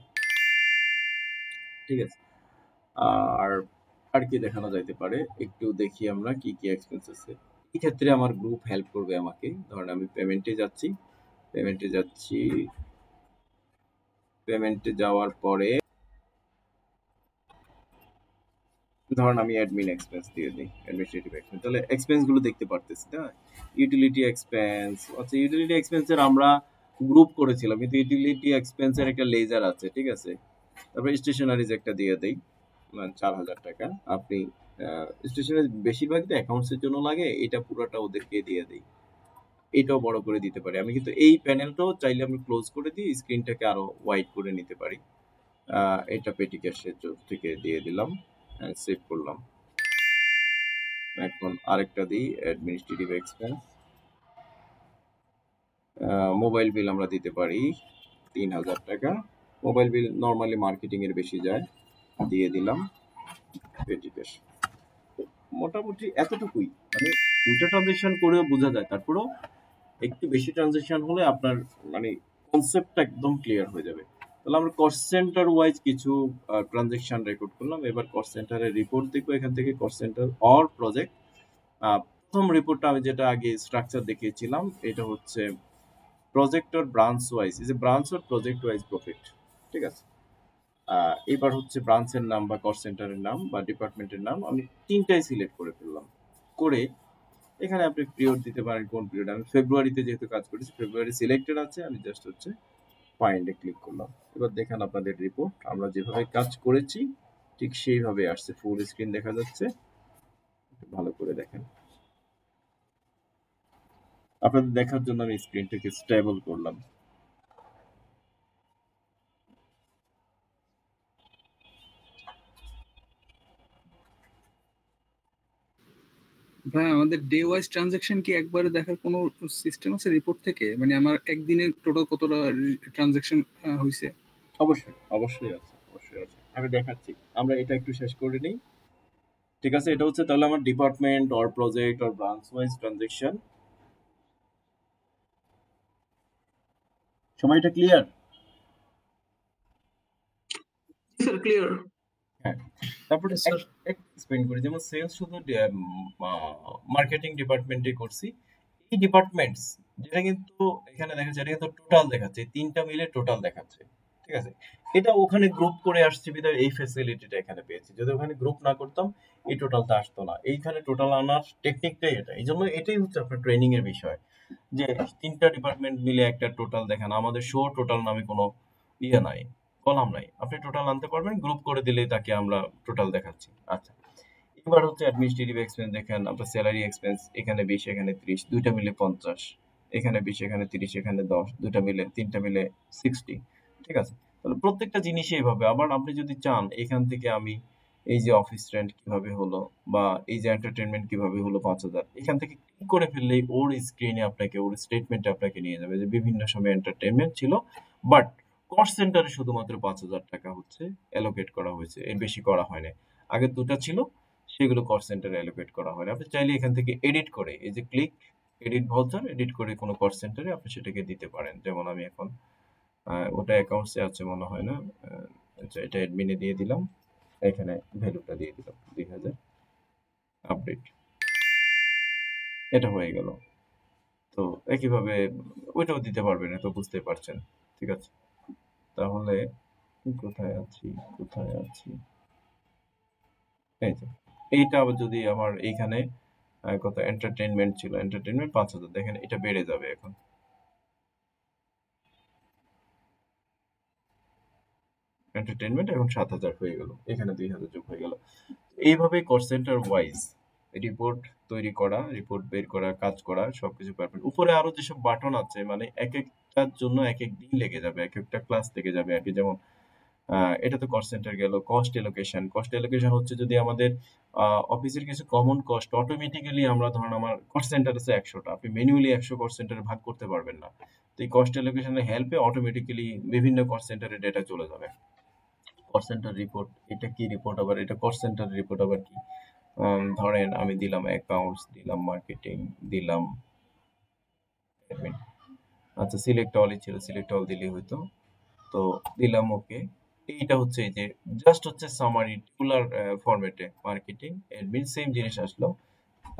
[SPEAKER 1] ঠিক আছে। আর আর কি দেখানো যাইতে পারে, একটু দেখি আমরা কি কি এক্সপেন্স আছে। এই ক্ষেত্রে আমার গ্রুপ হেল্প করবে আমাকে। ধরেন আমি পেমেন্টে যাচ্ছি, পেমেন্টে যাওয়ার পরে ধরেন আমি অ্যাডমিন এক্সপেন্স দিয়ে দিই, অ্যাডমিনিস্ট্রেটিভ এক্সপেন্স, তাহলে এক্সপেন্স গুলো দেখতে পারতেছি না। ইউটিলিটি এক্সপেন্স, আচ্ছা ইউটিলিটি এক্সপেন্সের আমরা গ্রুপ করেছিলাম, কিন্তু ইউটিলিটি এক্সপেন্সের একটা লেজার আছে, ঠিক আছে। তারপর স্টেশনারিজ একটা দিয়ে দেই, 4,000 টাকা। আপনি স্টেশনারি বেশিরভাগই তো অ্যাকাউন্টসের জন্য লাগে, এটা পুরোটা ওদেরকে দিয়ে দিই। এটাও বড় করে দিতে পারি আমি, কিন্তু এই প্যানেলটাও চাইলে আমি ক্লোজ করে দিই, স্ক্রিনটাকে আরো ওয়াইড করে নিতে পারি। এটা পেটি ক্যাশের থেকে দিয়ে দিলাম, সেভ করলাম। এখন আরেকটা দিই, অ্যাডমিনিস্ট্রেটিভ এক্সপেন্স, মোবাইল বিল আমরা দিতে পারি 3,000 টাকা। মোবাইল বিল নর্মালি মার্কেটিং এর বেশি যায়, দিয়ে দিলাম পেটি ক্যাশ। মোটামুটি এতটুকুই, মানে দুটো ট্রানজেকশন করেও বোঝা যায়। তারপরেও একটু বেশি ট্রানজেকশন হলে আপনার মানে কনসেপ্টটা একদম ক্লিয়ার হয়ে যাবে। তাহলে আমরা কস্ট সেন্টার ওয়াইজ কিছু ট্রানজেকশন রেকর্ড করলাম। এবার কস্ট সেন্টারের রিপোর্ট দেখবো এখান থেকে, কস্ট সেন্টার অর প্রজেক্ট। প্রথম রিপোর্টটা আমি যেটা আগে স্ট্রাকচার দেখিয়েছিলাম, এটা হচ্ছে প্রজেক্ট অর ব্রাঞ্চ ওয়াইজ, এই যে branch or project wise profit, ঠিক আছে। এবার হচ্ছে ব্রাঞ্চের নাম বা কস্ট সেন্টারের নাম বা ডিপার্টমেন্টের নাম আমি তিনটাই সিলেক্ট করে ফেললাম। করে এখানে আপনি পিরিয়ড দিতে পারেন, কোন পিরিয়ড। আমি ফেব্রুয়ারিতে যেহেতু কাজ করেছি, ফেব্রুয়ারি সিলেক্টেড আছে, আমি জাস্ট হচ্ছে ফাইন্ডে ক্লিক করলাম। এবার দেখেন আপনাদের রিপোর্ট, আমরা যেভাবে কাজ করেছি ঠিক সেইভাবে আসছে, ফুল স্ক্রিন দেখা যাচ্ছে, ভালো করে দেখেন। আপনাদের দেখার জন্য আমি স্ক্রিনটাকে স্টেবল করলাম।
[SPEAKER 2] ভাই আমাদের ডে ওয়াইজ ট্রানজাকশন কি একবারে দেখার কোনো সিস্টেম আছে রিপোর্ট থেকে? মানে আমার একদিনে টোটাল কতটা ট্রানজাকশন হয়েছে?
[SPEAKER 1] অবশ্যই অবশ্যই আছে, অবশ্যই আছে, আমি দেখাচ্ছি। আমরা এটা একটু শেষ করে নিই, ঠিক আছে। এটা হচ্ছে তাহলে আমার department or project or branch wise transaction. সময়টা ক্লিয়ার?
[SPEAKER 3] Sir clear.
[SPEAKER 1] হ্যাঁ, তারপরে
[SPEAKER 3] Yes, sir.
[SPEAKER 1] এক্সপ্লেইন করি। যেমন সেলস শুধু মার্কেটিং ডিপার্টমেন্টে করছি। এই ডিপার্টমেন্টস যেটা কিন্তু এখানে দেখা যায়, এটা কিন্তু টোটাল দেখাচ্ছে, এই তিনটা মিলে টোটাল দেখাচ্ছে, ঠিক আছে। এটা ওখানে গ্রুপ করে আসছে বিধায় এই ফ্যাসিলিটিটা এখানে পেয়েছি। যদি ওখানে গ্রুপ না করতাম এই টোটালটা আসতো না। এইখানে টোটাল আনার টেকনিকটাই এটা। এই জন্য এটাই হচ্ছে আপনার ট্রেনিং এর বিষয়, যে তিনটা ডিপার্টমেন্ট মিলে একটা টোটাল দেখান। আমাদের শো টোটাল নামে কোনো ইয়ে নাই, কলাম নাই। আপনি টোটাল আনতে পারবেন, গ্রুপ করে দিলেই তাকে আমরা টোটাল দেখাচ্ছি। আচ্ছা, এবার হচ্ছে অ্যাডমিনিস্ট্রেটিভ এক্সপেন্স দেখেন, আপনার স্যালারি এক্সপেন্স এখানে 20, এখানে 30, দুইটা মিলে 50, এখানে 20, এখানে 30, এখানে 10, দুইটা মিলে, তিনটা মিলে 60, ঠিক আছে। তাহলে প্রত্যেকটা জিনিসই এইভাবে। আবার আপনি যদি চান এখান থেকে আমি এই যে অফিস রেন্ট কিভাবে হলো বা এই যে এন্টারটেনমেন্ট কিভাবে হলো 5,000, এখান থেকে ক্লিক করে ফেললেই ওর স্ক্রিনে আপনাকে, ওর স্টেটমেন্টে আপনাকে নিয়ে যাবে যে বিভিন্ন সময় এন্টারটেনমেন্ট ছিল, বাট কস্ট সেন্টারে শুধুমাত্র 5,000 টাকা হচ্ছে অ্যালোকেট করা হয়েছে, এর বেশি করা হয়নি। আগে দুটা ছিল, সেগুলো কস্ট সেন্টারে অ্যালোকেট করা হয়। আপনি চাইলে এখান থেকে এডিট করে, এই যে ক্লিক এডিট ভাউচার, এডিট করে কোনো কস্ট সেন্টারে আপনি সেটাকে দিতে পারেন। যেমন আমি এখন ওটা অ্যাকাউন্টসে আছে মনে হয় না, আচ্ছা এটা অ্যাডমিনে দিয়ে দিলাম, এখানে ভ্যালুটা দিয়ে দিলাম 2000, আপডেট, এটা হয়ে গেল। তো একইভাবে ওইটাও দিতে পারবেন, এটা বুঝতে পারছেন, ঠিক আছে। তাহলে কোথায় আছি, কোথায় আছি, এই যে এইটা আবার যদি আমার এইখানে কত এন্টারটেইনমেন্ট ছিল, এন্টারটেইনমেন্ট 5,000, দেখেন এটা বেড়ে যাবে এখন। এন্টারটেইনমেন্ট এখন 7,000 হয়ে গেল, এখানে 2,000 যোগ হয়ে গেল। এইভাবে কস্ট সেন্টার ওয়াইজ রিপোর্ট তৈরি করা, রিপোর্ট বের করা, কাজ করা, সবকিছু পারবেন। উপরে আরো যেসব বাটন আছে, মানে এক একটার জন্য এক এক দিন লেগে যাবে, এক একটা ক্লাস লেগে যাবে আর কি। যেমন এটা তো কস্ট সেন্টার গেল। কস্ট এলোকেশন, কস্ট এলোকেশন হচ্ছে যদি আমাদের অফিসের কিছু কমন কস্ট অটোমেটিক্যালি, আমরা ধরুন আমার কস্ট সেন্টার আছে 100টা, আপনি ম্যানুয়ালি 100 কস্ট সেন্টারে ভাগ করতে পারবেন না। তো এই কস্ট এলোকেশনের হেল্পে অটোমেটিক্যালি বিভিন্ন কস্ট সেন্টারে ডেটা চলে যাবে। কস্ট সেন্টার রিপোর্ট, এটা কি রিপোর্ট আবার, এটা কস্ট সেন্টার রিপোর্ট আবার কি? ধরেন আমি দিলাম অ্যাকাউন্টস, দিলাম মার্কেটিং, দিলাম admin। আচ্ছা সিলেক্ট অলই ছিল, সিলেক্ট অল দিলেই হইতো। তো দিলাম ওকে। এইটা হচ্ছে এই যে জাস্ট হচ্ছে সামারি টেবুলার ফরম্যাটে মার্কেটিং অ্যাডমিন সেম জিনিস আসলো।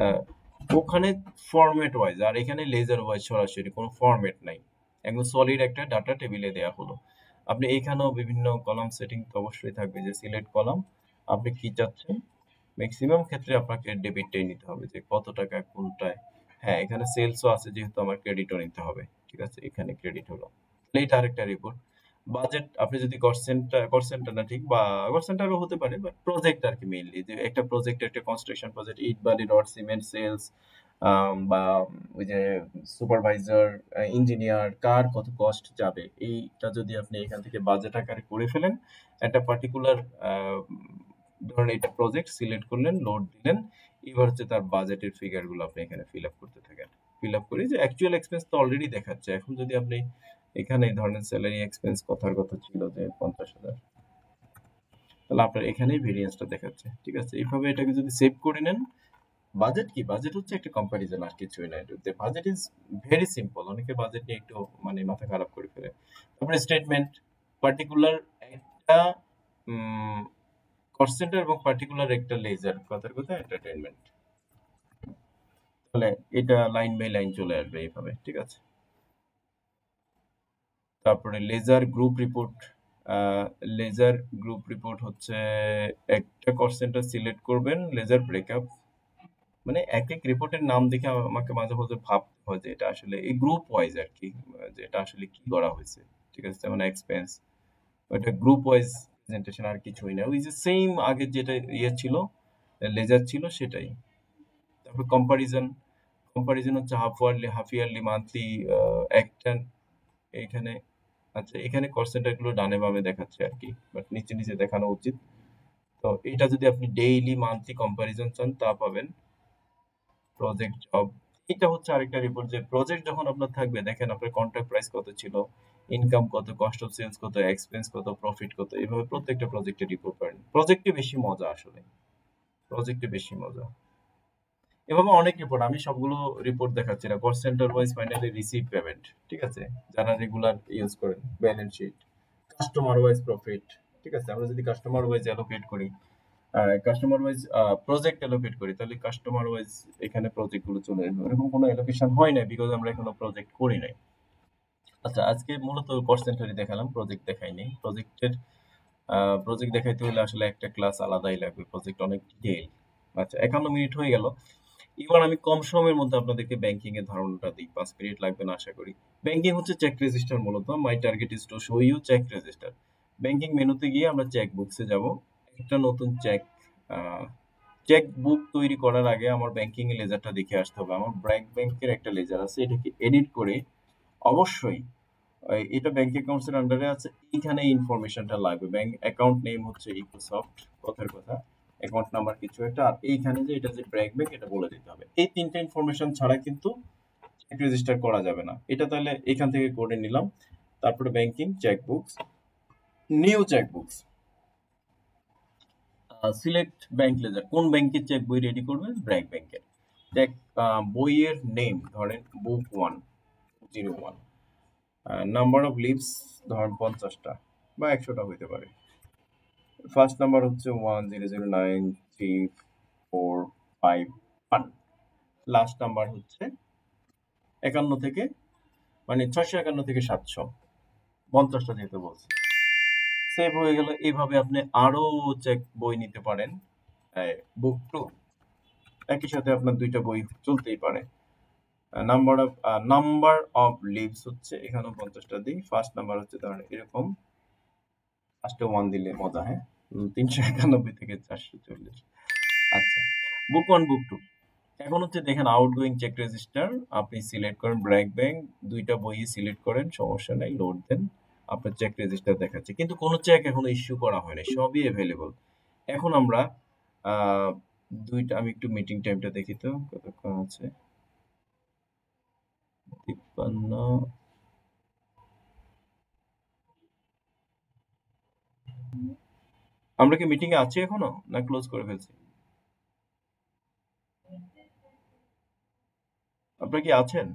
[SPEAKER 1] আহ, ওখানে ফরম্যাট ওয়াইজ, আর এখানে লেজার ওয়াইজ সরাসরি কোনো ফরম্যাট নাই, একদম সলিড একটা ডাটা টেবিলে দেয়া হলো। আপনি এখানেও বিভিন্ন কলাম সেটিং তো অবশ্যই থাকবে, যে সিলেক্ট কলাম, আপনি কি চাচ্ছেন। ম্যাক্সিমাম ক্ষেত্রে আপনাকে ডেবিটটাই নিতে হবে, যে কত টাকা কোনটায়। হ্যাঁ এখানে সেলসও আছে যেহেতু আমার ক্রেডিটও নিতে হবে, ঠিক আছে, এখানে ক্রেডিট হলো। তাহলে এটা আরেকটা রিপোর্ট। বাজেট, আপনি যদি কস্ট সেন্টার না ঠিক, বা কস্ট সেন্টারও হতে পারে, বাট প্রজেক্ট আর কি মেইনলি, যে একটা প্রজেক্ট, একটা কনস্ট্রাকশন প্রজেক্ট, ইট বালি রড সিমেন্ট সেলস, বা ওই যে সুপারভাইজার, ইঞ্জিনিয়ার, কার কত কস্ট যাবে, এইটা যদি আপনি এখান থেকে বাজেট আকারে করে ফেলেন, একটা পার্টিকুলার ধরেন এটা প্রজেক্ট সিলেক্ট করলেন, লোড দিলেন, এবার হচ্ছে তার বাজেটের ফিগার গুলো আপনি এখানে ফিল আপ করতে থাকেন। ফিল আপ করে যে অ্যাকচুয়াল এক্সপেন্স তো অলরেডি দেখাচ্ছে। এখন যদি আপনি এখানে ধরেন স্যালারি এক্সপেন্স কথার কথা ছিল যে 50,000, তাহলে আপনার এখানেই ভেরিয়েন্সটা দেখাচ্ছে, ঠিক আছে। এইভাবে এটাকে যদি সেভ করে নেন, বাজেট কি? বাজেট হচ্ছে একটা কম্পারিজন, আর কিছুই না। Budget is very simple. অনেকে বাজেট নিয়ে একটু মানে মাথা খারাপ করে ফেলে। তারপরে স্টেটমেন্ট, পার্টিকুলার একটা কস্ট সেন্টার এবং পার্টিকুলার একটা লেজার, কথার কথা এন্টারটেইনমেন্ট। তাহলে এটা লাইন বাই লাইন চলে আসবে এইভাবে, ঠিক আছে? তারপরে ledger group report. Ledger group report হচ্ছে একটা কস্ট সেন্টার সিলেক্ট করবেন, লেজার ব্রেকআপ, মানে এক এক রিপোর্টের নাম দেখে আমাকে মাঝে মাঝে ভাবতে হয় যে এটা আসলে এই গ্রুপ ওয়াইজ আর কি, যে এটা আসলে কি করা হয়েছে, ঠিক আছে? যেমন এক্সপেন্স, ওটা গ্রুপ ওয়াইজ প্রেজেন্টেশন, আর কিছুই না, ওই যে সেম আগে যেটা ইয়ে ছিল, লেজার ছিল সেটাই। তারপর কম্পারিজন, কম্পারিজন হচ্ছে হাফ ইয়ারলি, মান্থলি, একটা এখানে। আচ্ছা, এখানে কস্ট সেন্টার গুলো ডানে বামে দেখাচ্ছে আর কি, বাট নিচে নিচে দেখানো উচিত। তো এটা যদি আপনি ডেইলি মান্থলি কম্পারিজন চান তা পাবেন। প্রজেক্ট জব, এটা হচ্ছে আরেকটা রিপোর্ট, যে প্রজেক্ট যখন আপনার থাকবে, দেখেন আপনার কন্ট্রাক্ট প্রাইস কত ছিল, ইনকাম কত, কস্ট অফ সেলস কত, এক্সপেন্স কত, প্রফিট কত, এইভাবে প্রত্যেকটা প্রজেক্টের রিপোর্ট পাবেন। প্রজেক্টে বেশি মজা আসলে, প্রজেক্টে বেশি মজা। এভাবে অনেক রিপোর্ট, আমি সবগুলো রিপোর্ট দেখাচ্ছি না। Cost centre wise finally receive payment, ঠিক আছে, যারা রেগুলার ইউজ করেন, balance sheet, customer wise profit, ঠিক আছে। আমরা যদি কাস্টমার ওয়াইজ অ্যালোকেট করি, কাস্টমার ওয়াইজ প্রজেক্ট অ্যালোকেট করি, তাহলে কাস্টমার ওয়াইজ এখানে প্রজেক্ট গুলো চলে আসবে। এরকম কোনো অ্যালোকেশন হয় না, বিকজ আমরা এখনো প্রজেক্ট করি নাই। আচ্ছা, আজকে মূলত কস্ট সেন্টারই দেখালাম, প্রজেক্ট দেখাইনি। প্রজেক্ট দেখাইতে হলে আসলে একটা ক্লাস আলাদাই লাগবে, প্রজেক্ট অনেক ডিটেইল। আচ্ছা, 51 মিনিট হয়ে গেল। এবার আমি কম সময়ের মধ্যে আপনাদেরকে ব্যাংকিং এর ধারণাটা দিই, 5 মিনিট লাগবে না আশা করি। ব্যাংকিং হচ্ছে চেক রেজিস্টার মূলত। My target is to show you cheque register. Banking মেনুতে গিয়ে আমরা চেক বুকসে যাব। একটা নতুন চেক বুক তৈরি করার আগে আমার ব্যাংকিং এর লেজারটা দেখে আসতে হবে। আমার ব্যাংকের একটা লেজার আছে, এটাকে এডিট করে অবশ্যই এটা ব্যাংক অ্যাকাউন্টস এর আন্ডারে আছে, এইখানে ইনফরমেশনটা লাগবে। ব্যাংক অ্যাকাউন্ট নেম হচ্ছে ইকোসফট, কথার কথা, অ্যাকাউন্ট নাম্বার কিছু একটা, আর এইখানে যে এটা যে ব্র্যাক ব্যাংক, এটা বলে দিতে হবে। এই তিনটা ইনফরমেশন ছাড়া কিন্তু চেক রেজিস্টার করা যাবে না। এটা তাহলে এখান থেকে করে নিলাম। তারপরে banking chequebooks, new chequebooks, select bank ledger, কোন ব্যাংকের চেক বই রেডি করবেন, ব্র্যাক ব্যাংকের। চেক বইয়ের নেম ধরেন বুক 101, নাম্বার অফ লিভস ধরেন 50টা বা 100টা হইতে পারে। ফার্স্ট নাম্বার হচ্ছে 1009345, লাস্ট নাম্বার হচ্ছে 51 থেকে, মানে 651 থেকে 700, 50টা যেতে বলছে। সেভ হয়ে গেল। এইভাবে আপনি আরো চেক বই নিতে পারেন, বুক 2, একই সাথে আপনার দুইটা বই চলতেই পারে। নাম্বার অফ লিভস হচ্ছে এখানেও 50টা দিই। ফার্স্ট নাম্বার হচ্ছে ধরেন এরকম, ফার্স্টে 1 দিলে মজা, হ্যাঁ, 391 থেকে 440। আচ্ছা, বুক 1 বুক 2, এখন হচ্ছে দেখেন আউটগোয়িং চেক রেজিস্টার, আপনি সিলেক্ট করেন ব্র্যাক ব্যাংক, দুইটা বই সিলেক্ট করেন, সমস্যা নাই, লোড দেন, আপনার চেক রেজিস্টার দেখাচ্ছে। কিন্তু কোনো চেক এখনো ইস্যু করা হয়নি, সবই অ্যাভেলেবল। এখন আমরা দুইটা, আমি একটু মিটিং টাইমটা দেখি তো কতক্ষণ আছে, 53। আমরা কি মিটিং এ আছি এখনো, না ক্লোজ করে ফেলছি? আপনারা কি আছেন?